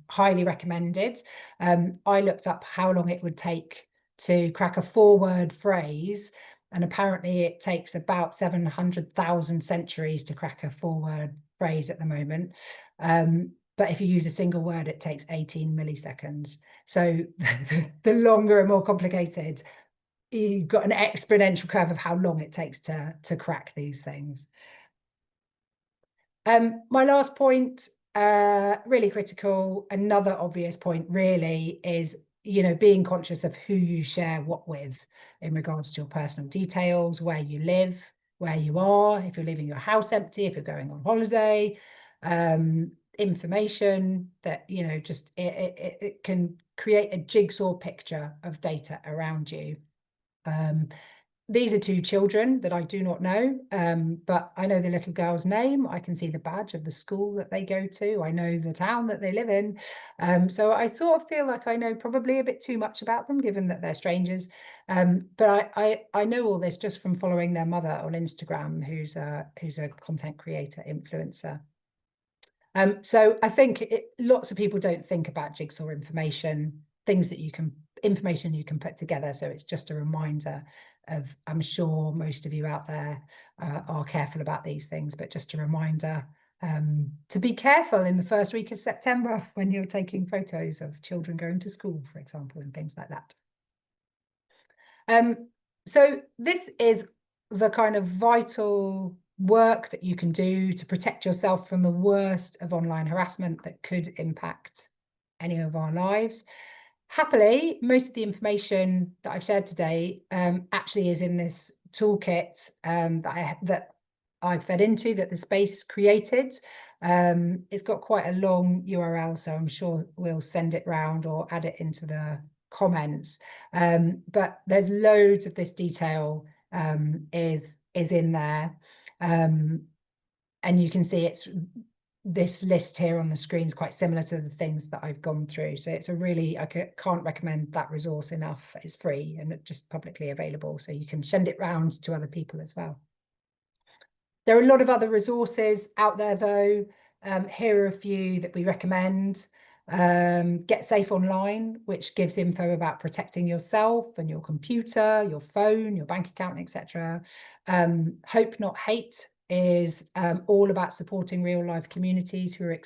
highly recommended. I looked up how long it would take to crack a 4-word phrase, and apparently it takes about 700,000 centuries to crack a 4-word phrase at the moment. But if you use a single word, it takes 18 milliseconds. So the longer and more complicated, you've got an exponential curve of how long it takes to crack these things. My last point, really critical, another obvious point really is being conscious of who you share what with in regards to your personal details, where you live, where you are, if you're leaving your house empty, if you're going on holiday, information that, just it can create a jigsaw picture of data around you. These are 2 children that I do not know, but I know the little girl's name. I can see the badge of the school that they go to. I know the town that they live in. So I sort of feel like I know probably a bit too much about them, given that they're strangers. But I know all this just from following their mother on Instagram, who's a content creator, influencer. So I think lots of people don't think about jigsaw information, information you can put together. So it's just a reminder of, I'm sure most of you out there are careful about these things, but just a reminder to be careful in the first week of September when you're taking photos of children going to school, for example, and things like that. So this is the kind of vital work that you can do to protect yourself from the worst of online harassment that could impact any of our lives. Happily, most of the information that I've shared today actually is in this toolkit that I fed into, that the space created. It's got quite a long URL, so I'm sure we'll send it round or add it into the comments. But there's loads of this detail is in there. And you can see this list here on the screen is quite similar to the things that I've gone through. So it's a really, I can't recommend that resource enough. It's free and just publicly available, so you can send it round to other people as well. There are a lot of other resources out there though. Here are a few that we recommend. Get Safe Online, which gives info about protecting yourself and your computer, your phone, your bank account, etc. Hope Not Hate is all about supporting real life communities who are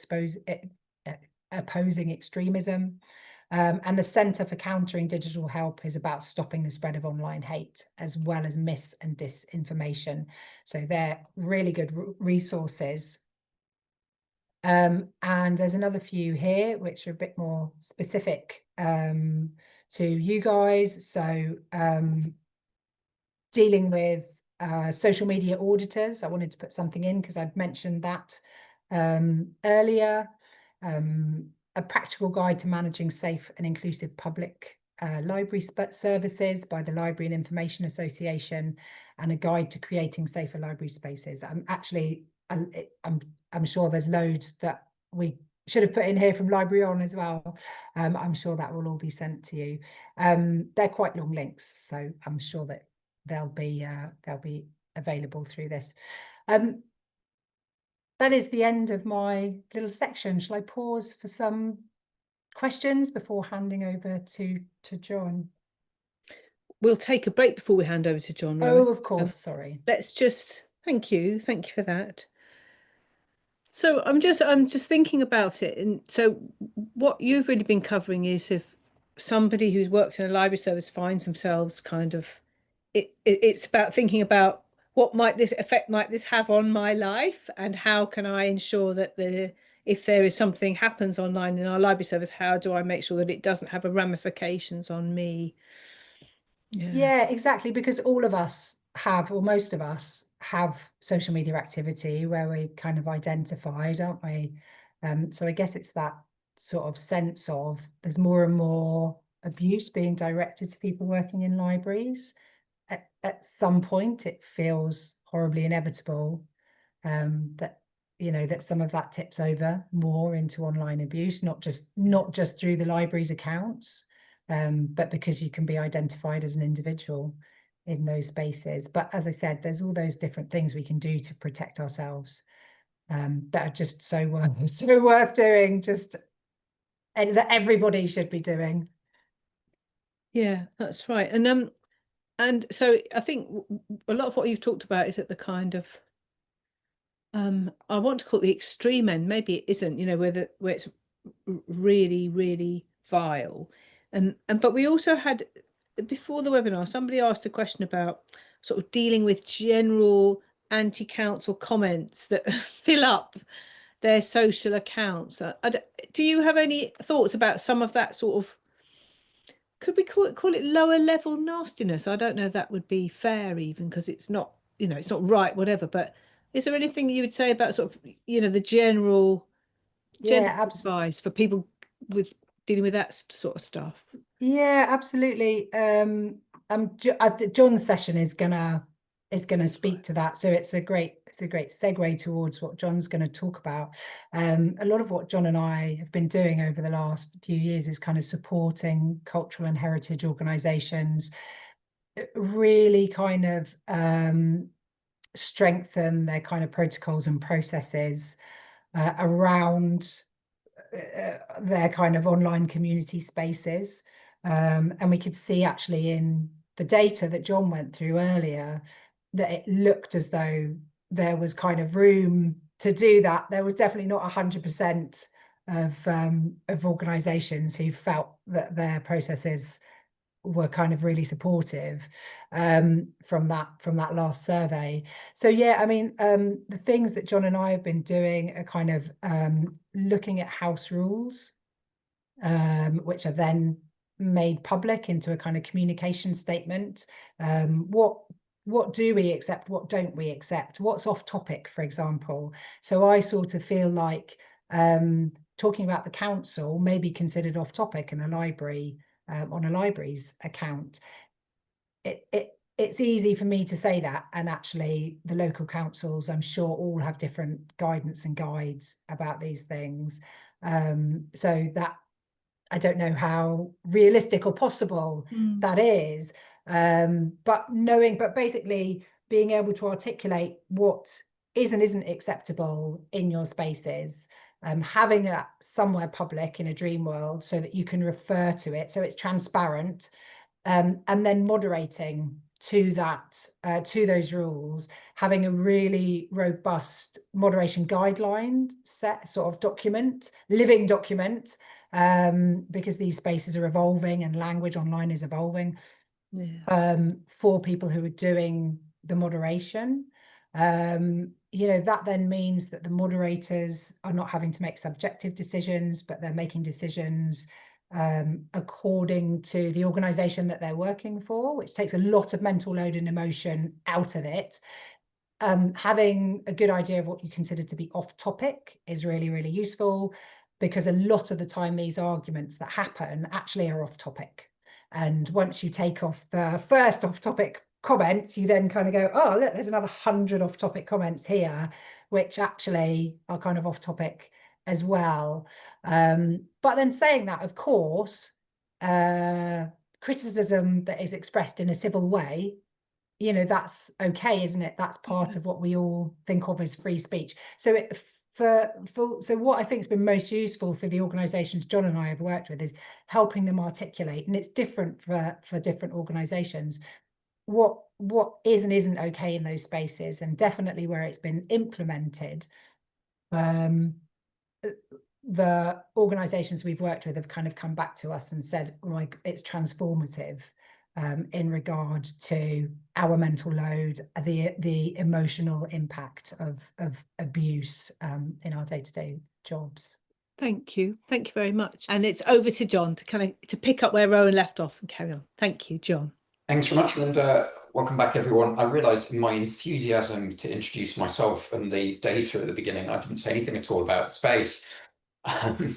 opposing extremism. And the Centre for Countering Digital Help is about stopping the spread of online hate, as well as mis and disinformation. So they're really good resources. And there's another few here which are a bit more specific to you guys. So dealing with social media auditors, I wanted to put something in because I'd mentioned that earlier. A practical guide to managing safe and inclusive public library services by the Library and Information Association, and a guide to creating safer library spaces. I'm sure there's loads that we should have put in here from LibraryOn as well. I'm sure that will all be sent to you. They're quite long links, so I'm sure that they'll be available through this. That is the end of my little section. Shall I pause for some questions before handing over to John? We'll take a break before we hand over to John. Oh, Rowan. of course, sorry. Let's just, thank you for that. So I'm just thinking about it, and so what you've really been covering is if somebody who's worked in a library service finds themselves kind of, it's about thinking about what effect might this have on my life, and how can I ensure that if there is something happens online in our library service, how do I make sure that it doesn't have ramifications on me? Yeah, exactly, because all of us have, or most of us have, social media activity where we kind of identified, aren't we? So I guess it's that sort of sense of there's more and more abuse being directed to people working in libraries. At some point it feels horribly inevitable that that some of that tips over more into online abuse, not just through the library's accounts, but because you can be identified as an individual in those spaces. But as I said, there's all those different things we can do to protect ourselves that are just so worth doing, and that everybody should be doing. Yeah, that's right. And so I think a lot of what you've talked about is at the kind of I want to call it the extreme end. Maybe it isn't, where it's really, really vile. But we also had, before the webinar, somebody asked a question about sort of dealing with general anti-council comments that fill up their social accounts. Do you have any thoughts about some of that sort of, could we call it lower level nastiness? I don't know if that would be fair, even because it's not, it's not right, whatever. But is there anything you would say about sort of, the general advice for people with dealing with that sort of stuff? Yeah, absolutely. John's session is gonna speak to that, so it's a great segue towards what John's going to talk about. A lot of what John and I have been doing over the last few years is kind of supporting cultural and heritage organisations really kind of strengthen their kind of protocols and processes around their kind of online community spaces. And we could see actually in the data that John went through earlier that it looked as though there was kind of room to do that, there was definitely not 100% of organisations who felt that their processes were kind of really supportive from that last survey. So yeah, I mean, the things that John and I have been doing are kind of looking at house rules, which are then made public into a kind of communication statement. What do we accept? What don't we accept? What's off topic, for example? So I sort of feel like talking about the council may be considered off topic in a library, on a library's account. It's easy for me to say that, and actually the local councils, I'm sure, all have different guidance and guides about these things. So that I don't know how realistic or possible that is, but basically being able to articulate what is and isn't acceptable in your spaces, having that somewhere public in a dream world so that you can refer to it, so it's transparent, and then moderating to that, to those rules, having a really robust moderation guideline set, sort of document, living document, because these spaces are evolving and language online is evolving, for people who are doing the moderation. You know, that then means that the moderators are not having to make subjective decisions, but they're making decisions according to the organisation that they're working for, which takes a lot of mental load and emotion out of it. Having a good idea of what you consider to be off topic is really, really useful, because a lot of the time these arguments that happen actually are off topic. And once you take off the first off topic comments, you then kind of go, oh, look, there's another 100 off topic comments here, which actually are kind of off topic as well. But then saying that, of course, criticism that is expressed in a civil way, you know, that's okay, isn't it? That's part of what we all think of as free speech. So so what I think has been most useful for the organisations John and I have worked with is helping them articulate, and it's different for different organisations, what is and isn't okay in those spaces, and definitely where it's been implemented. The organisations we've worked with have kind of come back to us and said, like, it's transformative in regard to our mental load, the emotional impact of abuse in our day-to-day jobs. Thank you very much. And it's over to John to pick up where Rowan left off and carry on. Thank you, John. Thanks very much, Linda. Welcome back, everyone. I realised in my enthusiasm to introduce myself and the data at the beginning, I didn't say anything at all about space.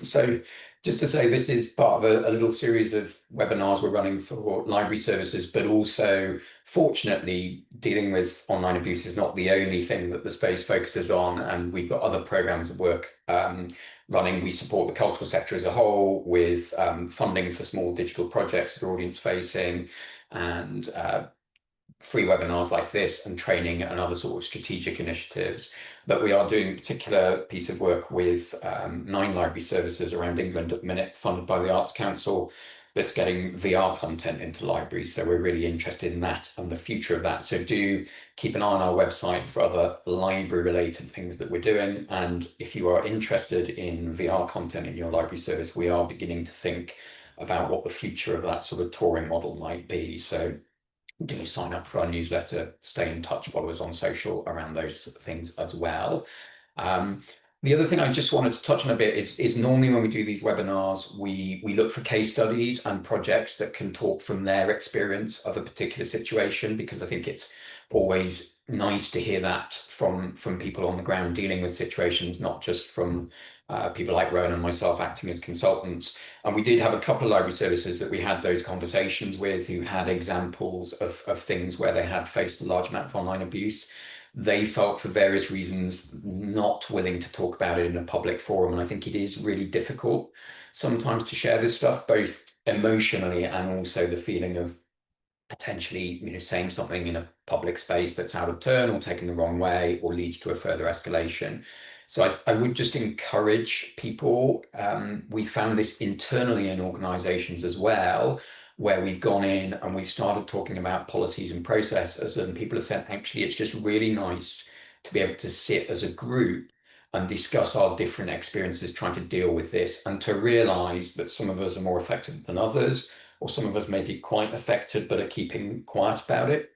So just to say, this is part of a little series of webinars we're running for library services, but also, fortunately, dealing with online abuse is not the only thing that the space focuses on, and we've got other programs of work running. We support the cultural sector as a whole with funding for small digital projects that are audience facing, and free webinars like this, and training and other sort of strategic initiatives. But we are doing a particular piece of work with 9 library services around England at the minute, funded by the Arts Council, that's getting VR content into libraries. So we're really interested in that and the future of that. So do keep an eye on our website for other library related things that we're doing. And if you are interested in VR content in your library service, we are beginning to think about what the future of that sort of touring model might be. So do sign up for our newsletter, stay in touch, follow us on social around those things as well. The other thing I just wanted to touch on a bit is normally when we do these webinars, we look for case studies and projects that can talk from their experience of a particular situation, because I think it's always nice to hear that from people on the ground dealing with situations, not just from people like Rowan and myself acting as consultants. And we did have a couple of library services that we had those conversations with, who had examples of things where they had faced a large amount of online abuse. They felt, for various reasons, not willing to talk about it in a public forum. And I think it is really difficult sometimes to share this stuff, both emotionally and also the feeling of potentially, you know, saying something in a public space that's out of turn or taken the wrong way or leads to a further escalation. So I would just encourage people. We found this internally in organizations as well, where we've gone in and we've started talking about policies and processes, and people have said, actually, it's just really nice to be able to sit as a group and discuss our different experiences trying to deal with this, and to realize that some of us are more affected than others, or some of us may be quite affected but are keeping quiet about it.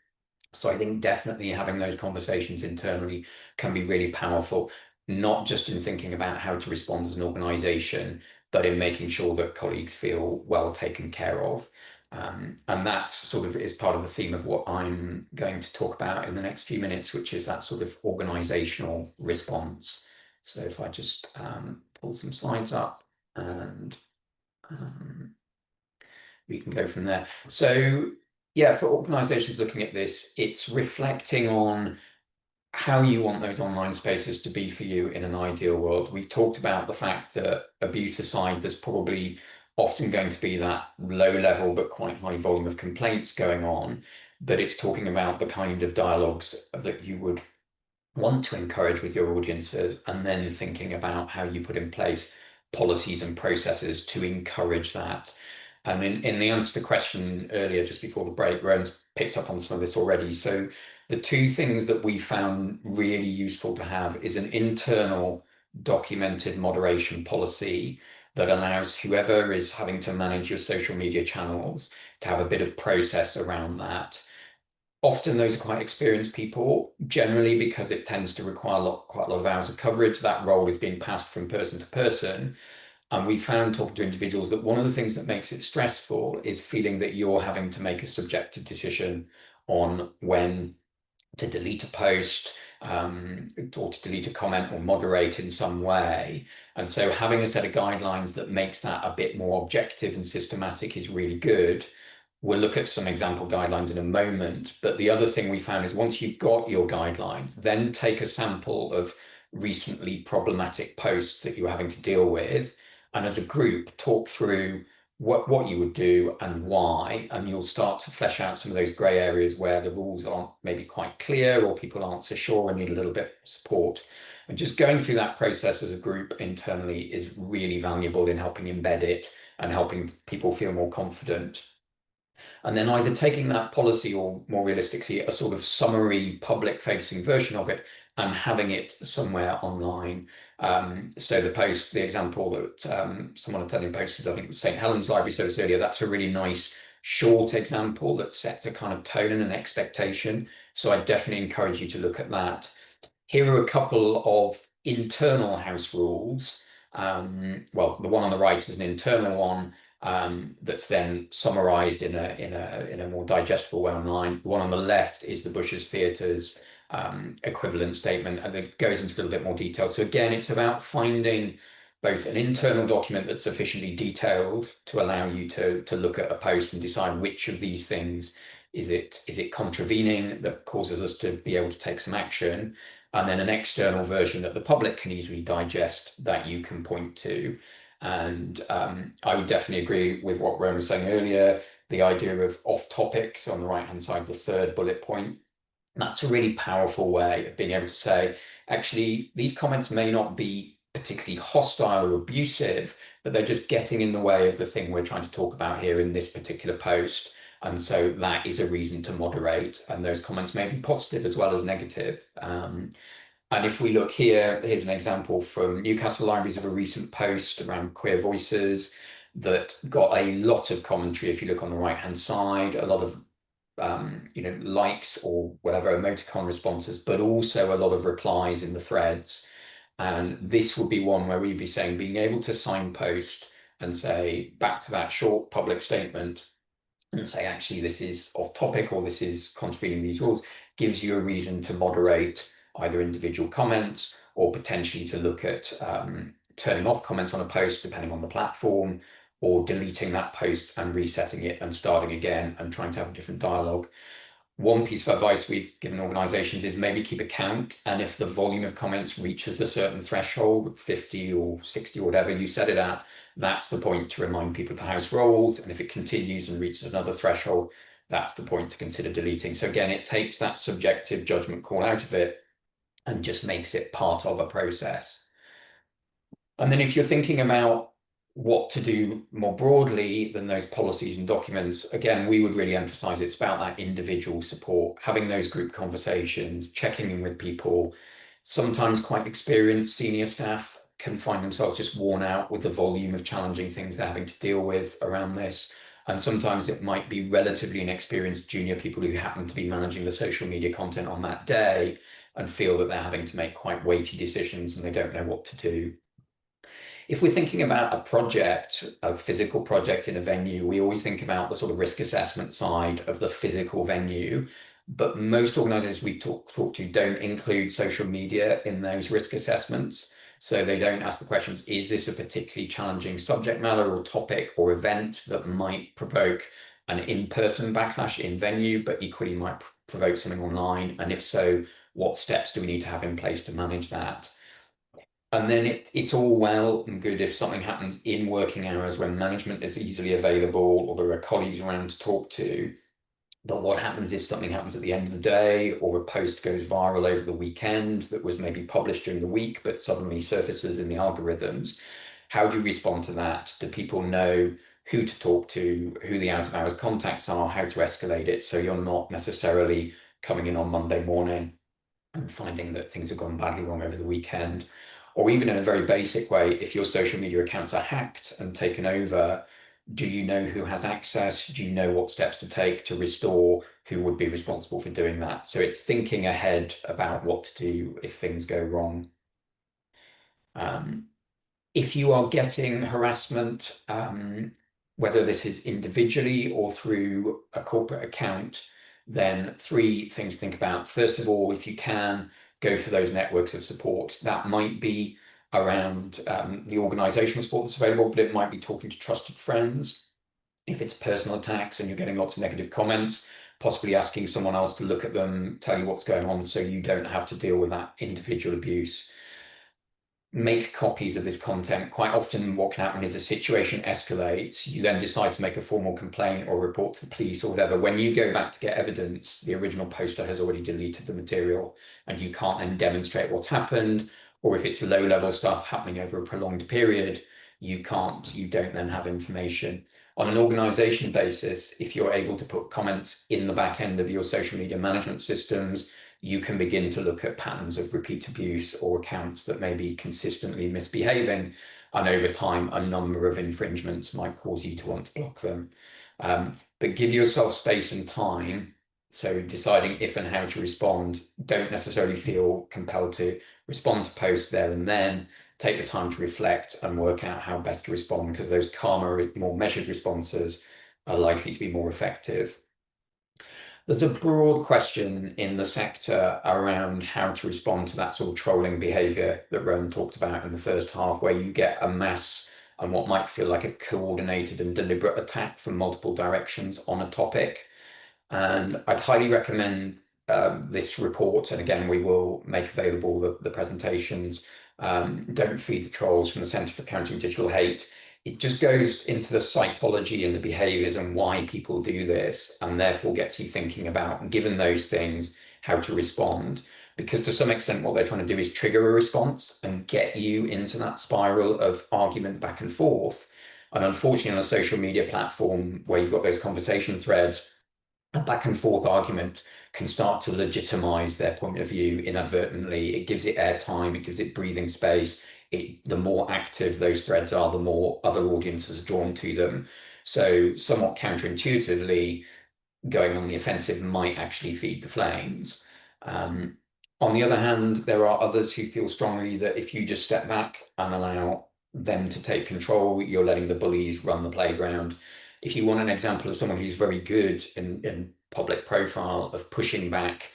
So I think definitely having those conversations internally can be really powerful, not just in thinking about how to respond as an organization, but in making sure that colleagues feel well taken care of. And that sort of is part of the theme of what I'm going to talk about in the next few minutes, which is that sort of organizational response. So if I just pull some slides up, and we can go from there. So yeah, for organizations looking at this, it's reflecting on how you want those online spaces to be for you in an ideal world. We've talked about the fact that abuse aside, there's probably often going to be that low level but quite high volume of complaints going on, but it's talking about the kind of dialogues that you would want to encourage with your audiences, and then thinking about how you put in place policies and processes to encourage that. And in the answer to the question earlier, just before the break, Rowan's picked up on some of this already. So the two things that we found really useful to have is an internal documented moderation policy that allows whoever is having to manage your social media channels to have a bit of process around that. Often those are quite experienced people, generally because it tends to require quite a lot of hours of coverage. That role is being passed from person to person. And we found, talking to individuals, that one of the things that makes it stressful is feeling that you're having to make a subjective decision on when to delete a post, or to delete a comment or moderate in some way. And so having a set of guidelines that makes that a bit more objective and systematic is really good. We'll look at some example guidelines in a moment, but the other thing we found is once you've got your guidelines, then take a sample of recently problematic posts that you're having to deal with, and as a group talk through what you would do and why, and you'll start to flesh out some of those grey areas where the rules aren't maybe quite clear, or people aren't so sure and need a little bit of support. And just going through that process as a group internally is really valuable in helping embed it and helping people feel more confident. And then either taking that policy, or more realistically, a sort of summary public facing version of it and having it somewhere online. So the example that someone had telling posted, I think it was St. Helens Library Service earlier, that's a really nice short example that sets a kind of tone and an expectation. So I definitely encourage you to look at that. Here are a couple of internal house rules. Well, the one on the right is an internal one, that's then summarized in a more digestible way online. The one on the left is the Bush's Theatre's equivalent statement, and it goes into a little bit more detail. So again, it's about finding both an internal document that's sufficiently detailed to allow you to look at a post and decide which of these things is it contravening that causes us to be able to take some action, and then an external version that the public can easily digest that you can point to. And I would definitely agree with what Rowan was saying earlier, the idea of off topics on the right hand side, the third bullet point. That's a really powerful way of being able to say, actually, these comments may not be particularly hostile or abusive, but they're just getting in the way of the thing we're trying to talk about here in this particular post. And so that is a reason to moderate. And those comments may be positive as well as negative. And if we look here, here's an example from Newcastle Libraries of a recent post around queer voices that got a lot of commentary. If you look on the right-hand side, a lot of likes or whatever emoticon responses, but also a lot of replies in the threads. And this would be one where we'd be saying, being able to signpost and say back to that short public statement and say, actually, this is off topic or this is contravening these rules, gives you a reason to moderate either individual comments or potentially to look at turning off comments on a post, depending on the platform, or deleting that post and resetting it and starting again and trying to have a different dialogue. One piece of advice we've given organizations is maybe keep a count. And if the volume of comments reaches a certain threshold, 50 or 60 or whatever you set it at, that's the point to remind people of the house rules. And if it continues and reaches another threshold, that's the point to consider deleting. So again, it takes that subjective judgment call out of it and just makes it part of a process. And then if you're thinking about what to do more broadly than those policies and documents, again, we would really emphasize it's about that individual support, having those group conversations, checking in with people, Sometimes quite experienced senior staff can find themselves just worn out with the volume of challenging things they're having to deal with around this. And sometimes it might be relatively inexperienced junior people who happen to be managing the social media content on that day and feel that they're having to make quite weighty decisions and they don't know what to do. If we're thinking about a project, a physical project in a venue, we always think about the sort of risk assessment side of the physical venue. But most organizations we talk to don't include social media in those risk assessments. So they don't ask the questions, is this a particularly challenging subject matter or topic or event that might provoke an in-person backlash in venue, but equally might provoke something online? And if so, what steps do we need to have in place to manage that? And then it's all well and good if something happens in working hours when management is easily available or there are colleagues around to talk to. But what happens if something happens at the end of the day, or a post goes viral over the weekend that was maybe published during the week, but suddenly surfaces in the algorithms? How do you respond to that? Do people know who to talk to, who the out of hours contacts are, how to escalate it, so you're not necessarily coming in on Monday morning and finding that things have gone badly wrong over the weekend? Or even in a very basic way, if your social media accounts are hacked and taken over, do you know who has access? Do you know what steps to take to restore? Who would be responsible for doing that? So it's thinking ahead about what to do if things go wrong. If you are getting harassment, whether this is individually or through a corporate account, then 3 things to think about. First of all, if you can, go for those networks of support. That might be around the organizational support that's available, but it might be talking to trusted friends. If it's personal attacks and you're getting lots of negative comments, possibly asking someone else to look at them, tell you what's going on so you don't have to deal with that individual abuse. Make copies of this content. Quite often what can happen is a situation escalates, you then decide to make a formal complaint or report to the police or whatever. When you go back to get evidence, the original poster has already deleted the material and you can't then demonstrate what's happened. Or if it's low-level stuff happening over a prolonged period, you don't then have information. On an organization basis, if you're able to put comments in the back end of your social media management systems, you can begin to look at patterns of repeat abuse or accounts that may be consistently misbehaving. And over time, a number of infringements might cause you to want to block them. But give yourself space and time. So deciding if and how to respond, don't necessarily feel compelled to respond to posts there and then. Take the time to reflect and work out how best to respond, because those calmer, more measured responses are likely to be more effective. There's a broad question in the sector around how to respond to that sort of trolling behavior that Rowan talked about in the first half, where you get a mass and what might feel like a coordinated and deliberate attack from multiple directions on a topic. And I'd highly recommend this report. And again, we will make available the presentations. Don't Feed the Trolls from the Centre for Countering Digital Hate. It just goes into the psychology and the behaviors and why people do this, and therefore gets you thinking about, given those things, how to respond. Because to some extent, what they're trying to do is trigger a response and get you into that spiral of argument back and forth. And unfortunately, on a social media platform where you've got those conversation threads, a back and forth argument can start to legitimize their point of view inadvertently. It gives it airtime, it gives it breathing space. The more active those threads are, the more other audiences are drawn to them. So somewhat counterintuitively, going on the offensive might actually feed the flames. On the other hand, there are others who feel strongly that if you just step back and allow them to take control, you're letting the bullies run the playground. If you want an example of someone who's very good in public profile of pushing back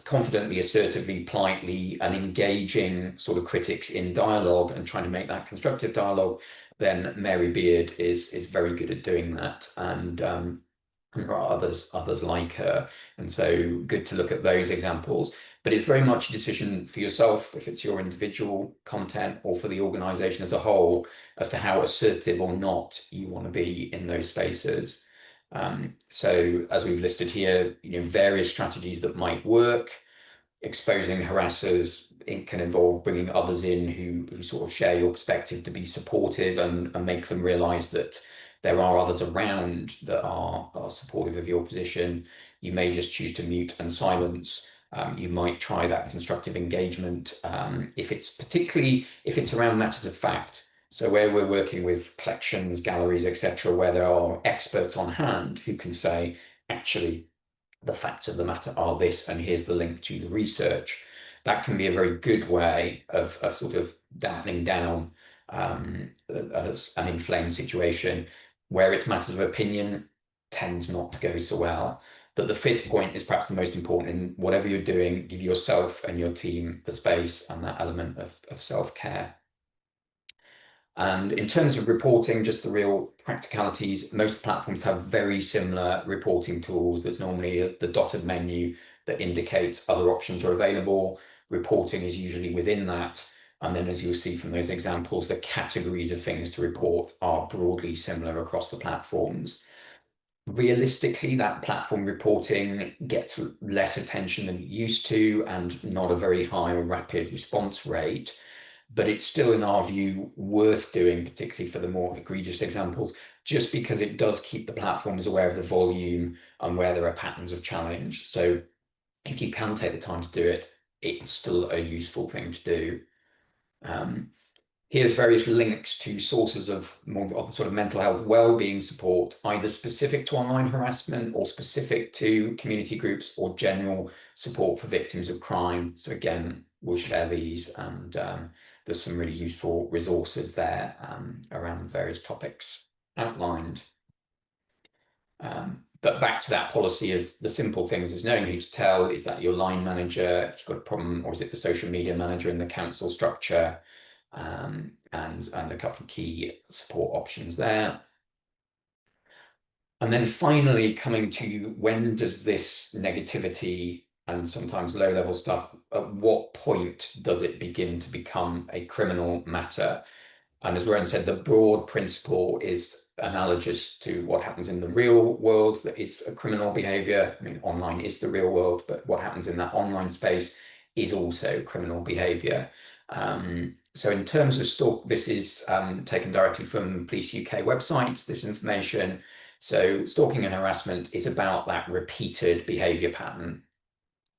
confidently, assertively, politely, and engaging sort of critics in dialogue and trying to make that constructive dialogue, then Mary Beard is very good at doing that. And there are others like her. And so good to look at those examples. But it's very much a decision for yourself, if it's your individual content, or for the organization as a whole, as to how assertive or not you want to be in those spaces. So as we've listed here, various strategies that might work. Exposing harassers, it can involve bringing others in who sort of share your perspective to be supportive and make them realize that there are others around that are supportive of your position. You may just choose to mute and silence You might try that constructive engagement particularly if it's around matters of fact. So where we're working with collections, galleries, etc., where there are experts on hand who can say, actually, the facts of the matter are this, and here's the link to the research. That can be a very good way of sort of dampening down an inflamed situation. Where it's matters of opinion, tends not to go so well. But the fifth point is perhaps the most important. In whatever you're doing, give yourself and your team the space and that element of self-care. And in terms of reporting, just the real practicalities, most platforms have very similar reporting tools. There's normally the dotted menu that indicates other options are available. Reporting is usually within that. And then, as you'll see from those examples, the categories of things to report are broadly similar across the platforms. Realistically, that platform reporting gets less attention than it used to and not a very high or rapid response rate. But it's still, in our view, worth doing, particularly for the more egregious examples, just because it does keep the platforms aware of the volume and where there are patterns of challenge. So if you can take the time to do it, it's still a useful thing to do. Here's various links to sources of more of the sort of mental health well-being support, either specific to online harassment or specific to community groups or general support for victims of crime. So again, we'll share these, and there's some really useful resources there around various topics outlined. But back to that policy of the simple things is knowing who to tell. Is that your line manager if you've got a problem, or is it the social media manager in the council structure? And a couple of key support options there. And then finally, coming to when does this negativity and sometimes low-level stuff, at what point does it begin to become a criminal matter? And as Rowan said, the broad principle is analogous to what happens in the real world, that is a criminal behavior. I mean, online is the real world, but what happens in that online space is also criminal behavior. So in terms of this is taken directly from Police UK website, this information. So stalking and harassment is about that repeated behavior pattern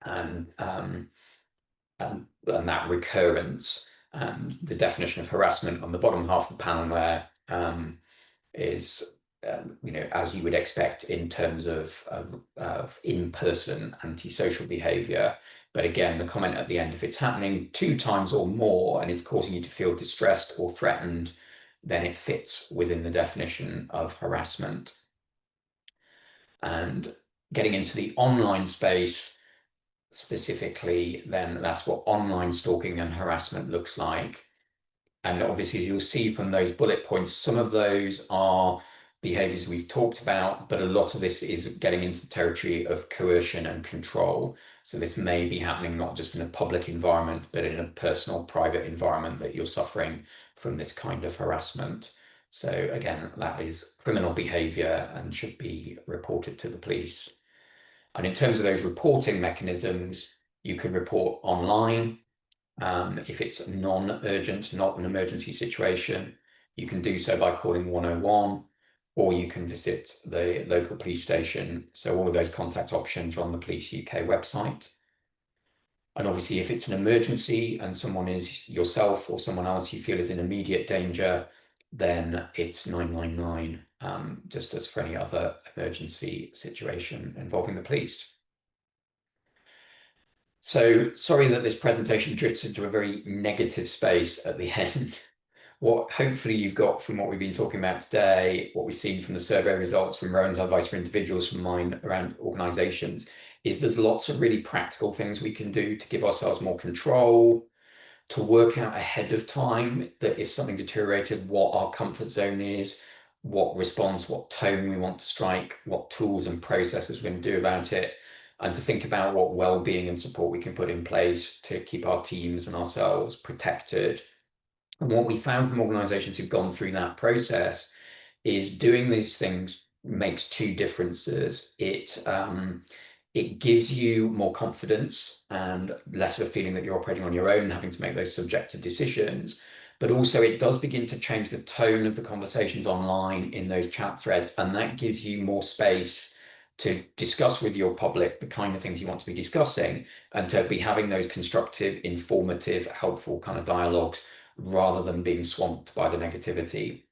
and that recurrence. And the definition of harassment on the bottom half of the panel there is, as you would expect in terms of in-person antisocial behavior. But again, the comment at the end, if it's happening 2 times or more and it's causing you to feel distressed or threatened, then it fits within the definition of harassment. And getting into the online space specifically, then that's what online stalking and harassment looks like. And obviously, you'll see from those bullet points, some of those are behaviors we've talked about, but a lot of this is getting into the territory of coercion and control. So this may be happening not just in a public environment, but in a personal, private environment that you're suffering from this kind of harassment. So again, that is criminal behavior and should be reported to the police. And in terms of those reporting mechanisms, you can report online. If it's non-urgent, not an emergency situation, you can do so by calling 101, or you can visit the local police station. So all of those contact options are on the Police UK website. And obviously, if it's an emergency and someone is yourself or someone else you feel is in immediate danger, then it's 999, just as for any other emergency situation involving the police. So sorry that this presentation drifts into a very negative space at the end. What hopefully you've got from what we've been talking about today, what we've seen from the survey results, from Rowan's advice for individuals, from mine around organisations, is there's lots of really practical things we can do to give ourselves more control, to work out ahead of time that if something deteriorated, what our comfort zone is, what response, what tone we want to strike, what tools and processes we're going to do about it, and to think about what well-being and support we can put in place to keep our teams and ourselves protected. And what we found from organisations who've gone through that process is doing these things makes 2 differences. It gives you more confidence and less of a feeling that you're operating on your own and having to make those subjective decisions. But also it does begin to change the tone of the conversations online in those chat threads, and that gives you more space to discuss with your public the kind of things you want to be discussing, and to be having those constructive, informative, helpful kind of dialogues rather than being swamped by the negativity.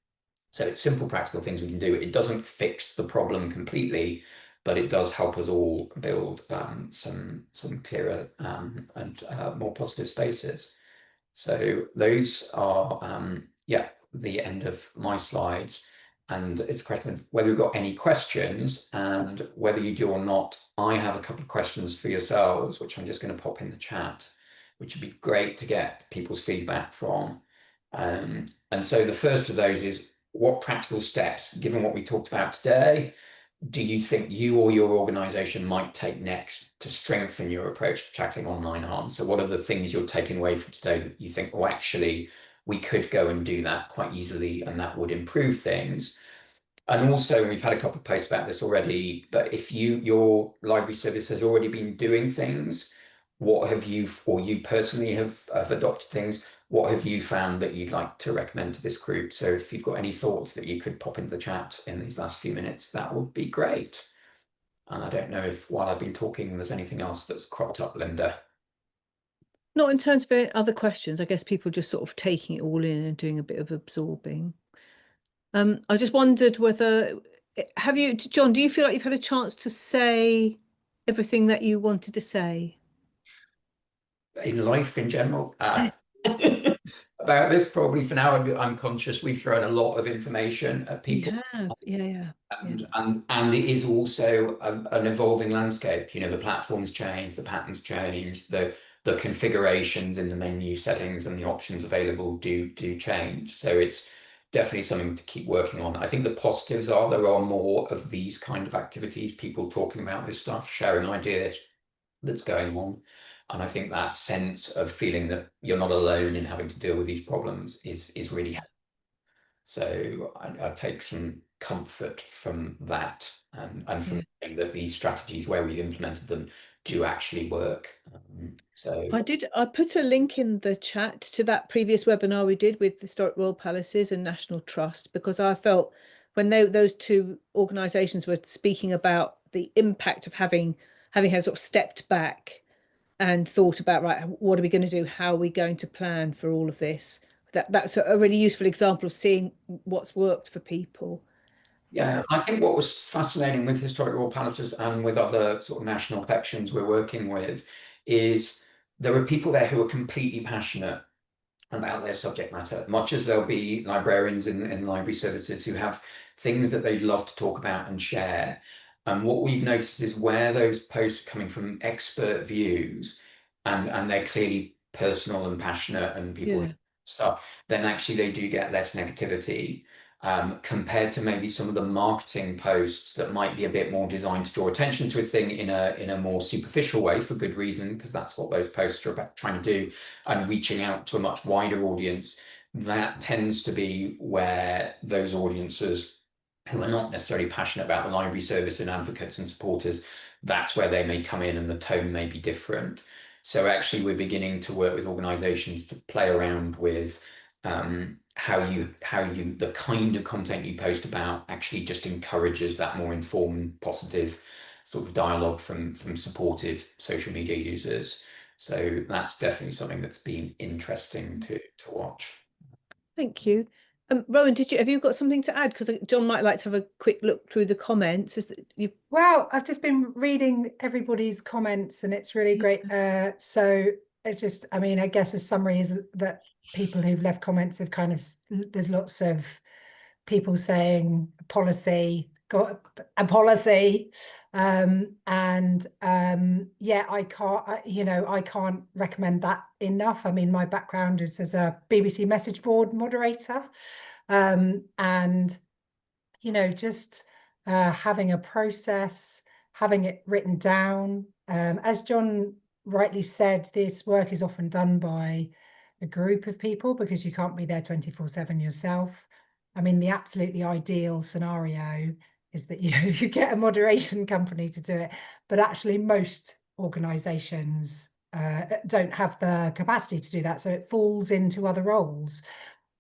So it's simple, practical things we can do. It doesn't fix the problem completely, but it does help us all build some clearer and more positive spaces. So those are, yeah, the end of my slides. And it's a question of whether you've got any questions, and whether you do or not, I have a couple of questions for yourselves, which I'm just going to pop in the chat, which would be great to get people's feedback from. And so the first of those is, what practical steps, given what we talked about today, do you think you or your organization might take next to strengthen your approach to tackling online harm? So what are the things you're taking away from today that you think, well, actually, we could go and do that quite easily and that would improve things? And also, we've had a couple of posts about this already, but if your library service has already been doing things, what have you, or you personally have adopted things, what have you found that you'd like to recommend to this group? So if you've got any thoughts that you could pop into the chat in these last few minutes, that would be great. And I don't know if, while I've been talking, there's anything else that's cropped up, Linda. Not in terms of other questions. I guess people just sort of taking it all in and doing a bit of absorbing. I just wondered whether, have you, John, do you feel like you've had a chance to say everything that you wanted to say? In life in general, about this, probably for now, I'm conscious we've thrown a lot of information at people. Yeah. And it is also an evolving landscape. You know, the platforms change, the patterns change, the configurations in the menu settings and the options available do change. So it's definitely something to keep working on. I think the positives are there are more of these kind of activities, people talking about this stuff, sharing ideas that's going on. And I think that sense of feeling that you're not alone in having to deal with these problems is really helpful. So I take some comfort from that, and from thinking that these strategies where we've implemented them do actually work. So I put a link in the chat to that previous webinar we did with Historic Royal Palaces and National Trust, because I felt when those two organisations were speaking about the impact of having had sort of stepped back and thought about, right, what are we going to do? How are we going to plan for all of this? That's a really useful example of seeing what's worked for people. Yeah, I think what was fascinating with Historic Royal Palaces and with other sort of national collections we're working with is there were people there who are completely passionate about their subject matter, much as there'll be librarians in library services who have things that they'd love to talk about and share. And what we've noticed is where those posts are coming from expert views, and they're clearly personal and passionate and people stuff, then actually they do get less negativity. Compared to maybe some of the marketing posts that might be a bit more designed to draw attention to a thing in a more superficial way, for good reason, because that's what those posts are about trying to do, and reaching out to a much wider audience. That tends to be where those audiences who are not necessarily passionate about the library service and advocates and supporters, that's where they may come in and the tone may be different. So actually we're beginning to work with organizations to play around with how the kind of content you post about actually just encourages that more informed, positive sort of dialogue from supportive social media users. So that's definitely something that's been interesting to watch. Thank you. Rowan, have you got something to add? Because John might like to have a quick look through the comments. Well, I've just been reading everybody's comments and it's really great. So it's just, I mean, I guess a summary is that people who've left comments have kind of, there's lots of people saying policy, got a policy. Yeah, I can't recommend that enough. I mean, my background is as a BBC message board moderator, and just having a process, having it written down. As John rightly said, this work is often done by a group of people because you can't be there 24/7 yourself. I mean, the absolutely ideal scenario is that you get a moderation company to do it, but actually most organizations don't have the capacity to do that, so it falls into other roles,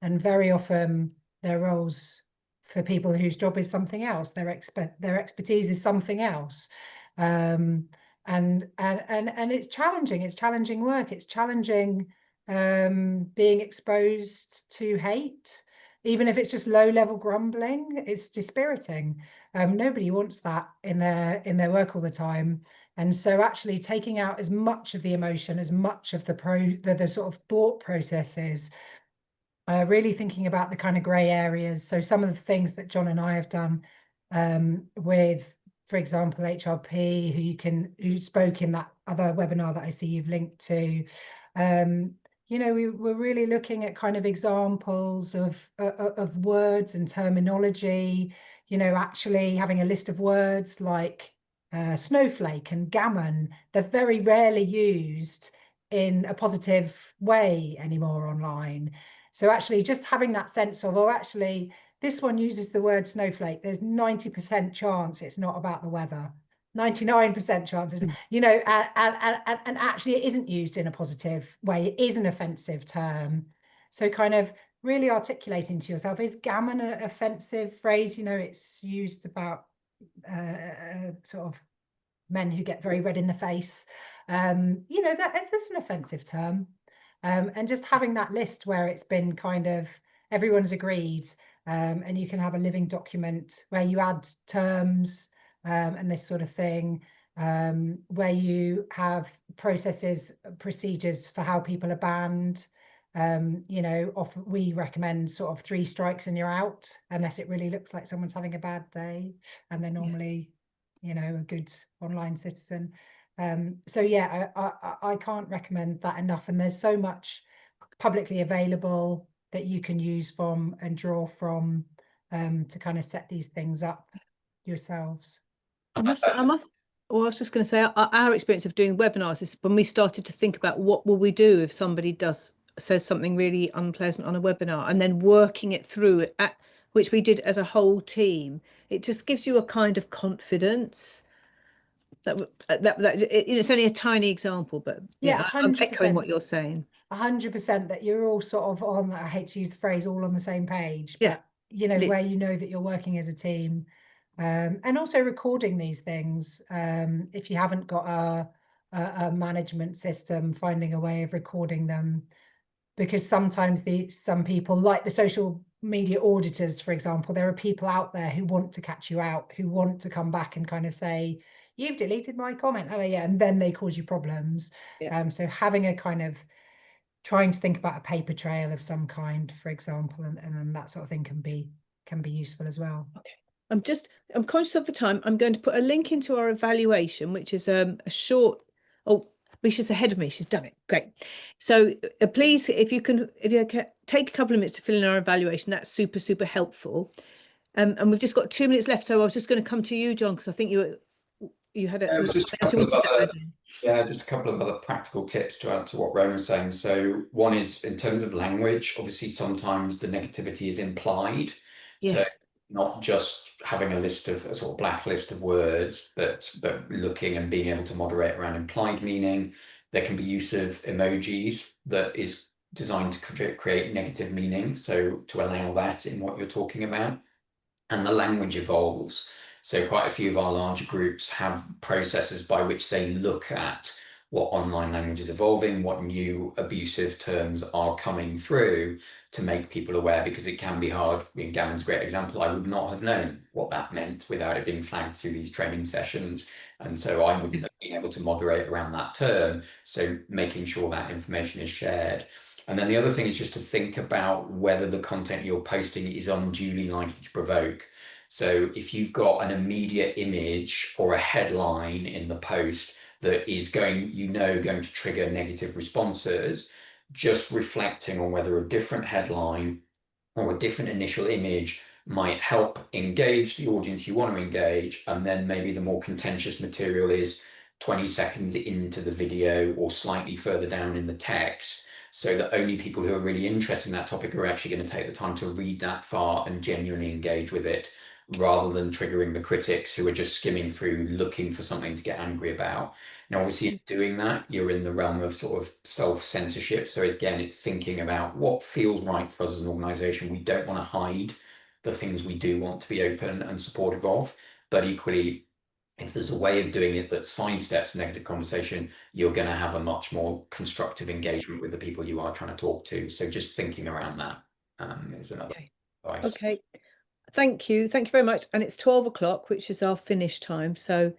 and very often they're roles for people whose job is something else, their expertise is something else. And it's challenging. It's challenging work. It's challenging being exposed to hate, even if it's just low-level grumbling. It's dispiriting. Nobody wants that in their work all the time. And so actually taking out as much of the emotion, as much of the sort of thought processes, really thinking about the kind of grey areas. So some of the things that John and I have done with, for example, HRP, who spoke in that other webinar that I see you've linked to, you know, we're really looking at kind of examples of words and terminology, you know, actually having a list of words like snowflake and gammon. They're very rarely used in a positive way anymore online. So actually just having that sense of, oh, actually, this one uses the word snowflake. There's 90% chance it's not about the weather. 99% chances, you know, and actually it isn't used in a positive way. It is an offensive term. So kind of really articulating to yourself, is gammon an offensive phrase? You know, it's used about sort of men who get very red in the face. You know, that's an offensive term. And just having that list where it's been kind of, everyone's agreed, and you can have a living document where you add terms and this sort of thing, where you have procedures for how people are banned. You know, often we recommend sort of 3 strikes and you're out, unless it really looks like someone's having a bad day and they're normally, you know, a good online citizen. So yeah, I can't recommend that enough. And there's so much publicly available that you can use from and draw from to kind of set these things up yourselves. Well, I was just going to say, our experience of doing webinars is when we started to think about what will we do if somebody says something really unpleasant on a webinar, and then working it through, which we did as a whole team. It just gives you a kind of confidence that it's only a tiny example, but yeah, I'm echoing what you're saying. 100% that you're all sort of on, I hate to use the phrase, all on the same page, Yeah, but you know, where you know that you're working as a team. And also recording these things. If you haven't got a management system, finding a way of recording them, because sometimes some people, like the social media auditors, for example, there are people out there who want to catch you out, who want to come back and kind of say, you've deleted my comment. Oh yeah, and then they cause you problems. Yeah. So having a kind of, trying to think about a paper trail of some kind, for example, and then that sort of thing can be useful as well. Okay. I'm conscious of the time. I'm going to put a link into our evaluation, which is a short. Oh, Misha's ahead of me. She's done it. Great. So please, if you can take a couple of minutes to fill in our evaluation, that's super, super helpful. And we've just got 2 minutes left. So I was just going to come to you, John, because I think you had just a couple of other practical tips to add to what Rowan was saying. So one is in terms of language, obviously sometimes the negativity is implied. Yes. So not just having a sort of black list of words, but looking and being able to moderate around implied meaning. There can be use of emojis that is designed to create negative meaning. So to allow that in what you're talking about. And the language evolves. So quite a few of our larger groups have processes by which they look at what online language is evolving, what new abusive terms are coming through to make people aware, because it can be hard. I mean, Gammon's a great example. I would not have known what that meant without it being flagged through these training sessions. And so I wouldn't have been able to moderate around that term. So making sure that information is shared. And then the other thing is just to think about whether the content you're posting is unduly likely to provoke. So if you've got an immediate image or a headline in the post that is going to trigger negative responses, just reflecting on whether a different headline or a different initial image might help engage the audience you want to engage. And then maybe the more contentious material is 20 seconds into the video or slightly further down in the text, so that only people who are really interested in that topic are actually going to take the time to read that far and genuinely engage with it, rather than triggering the critics who are just skimming through looking for something to get angry about. Now, obviously, in doing that, you're in the realm of sort of self-censorship. So again, it's thinking about what feels right for us as an organization. We don't want to hide the things we do want to be open and supportive of. But equally, if there's a way of doing it that sidesteps negative conversation, you're going to have a much more constructive engagement with the people you are trying to talk to. So just thinking around that is another advice. Okay, thank you very much. And it's 12 o'clock, which is our finish time. So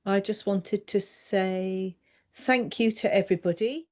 I just wanted to say thank you to everybody.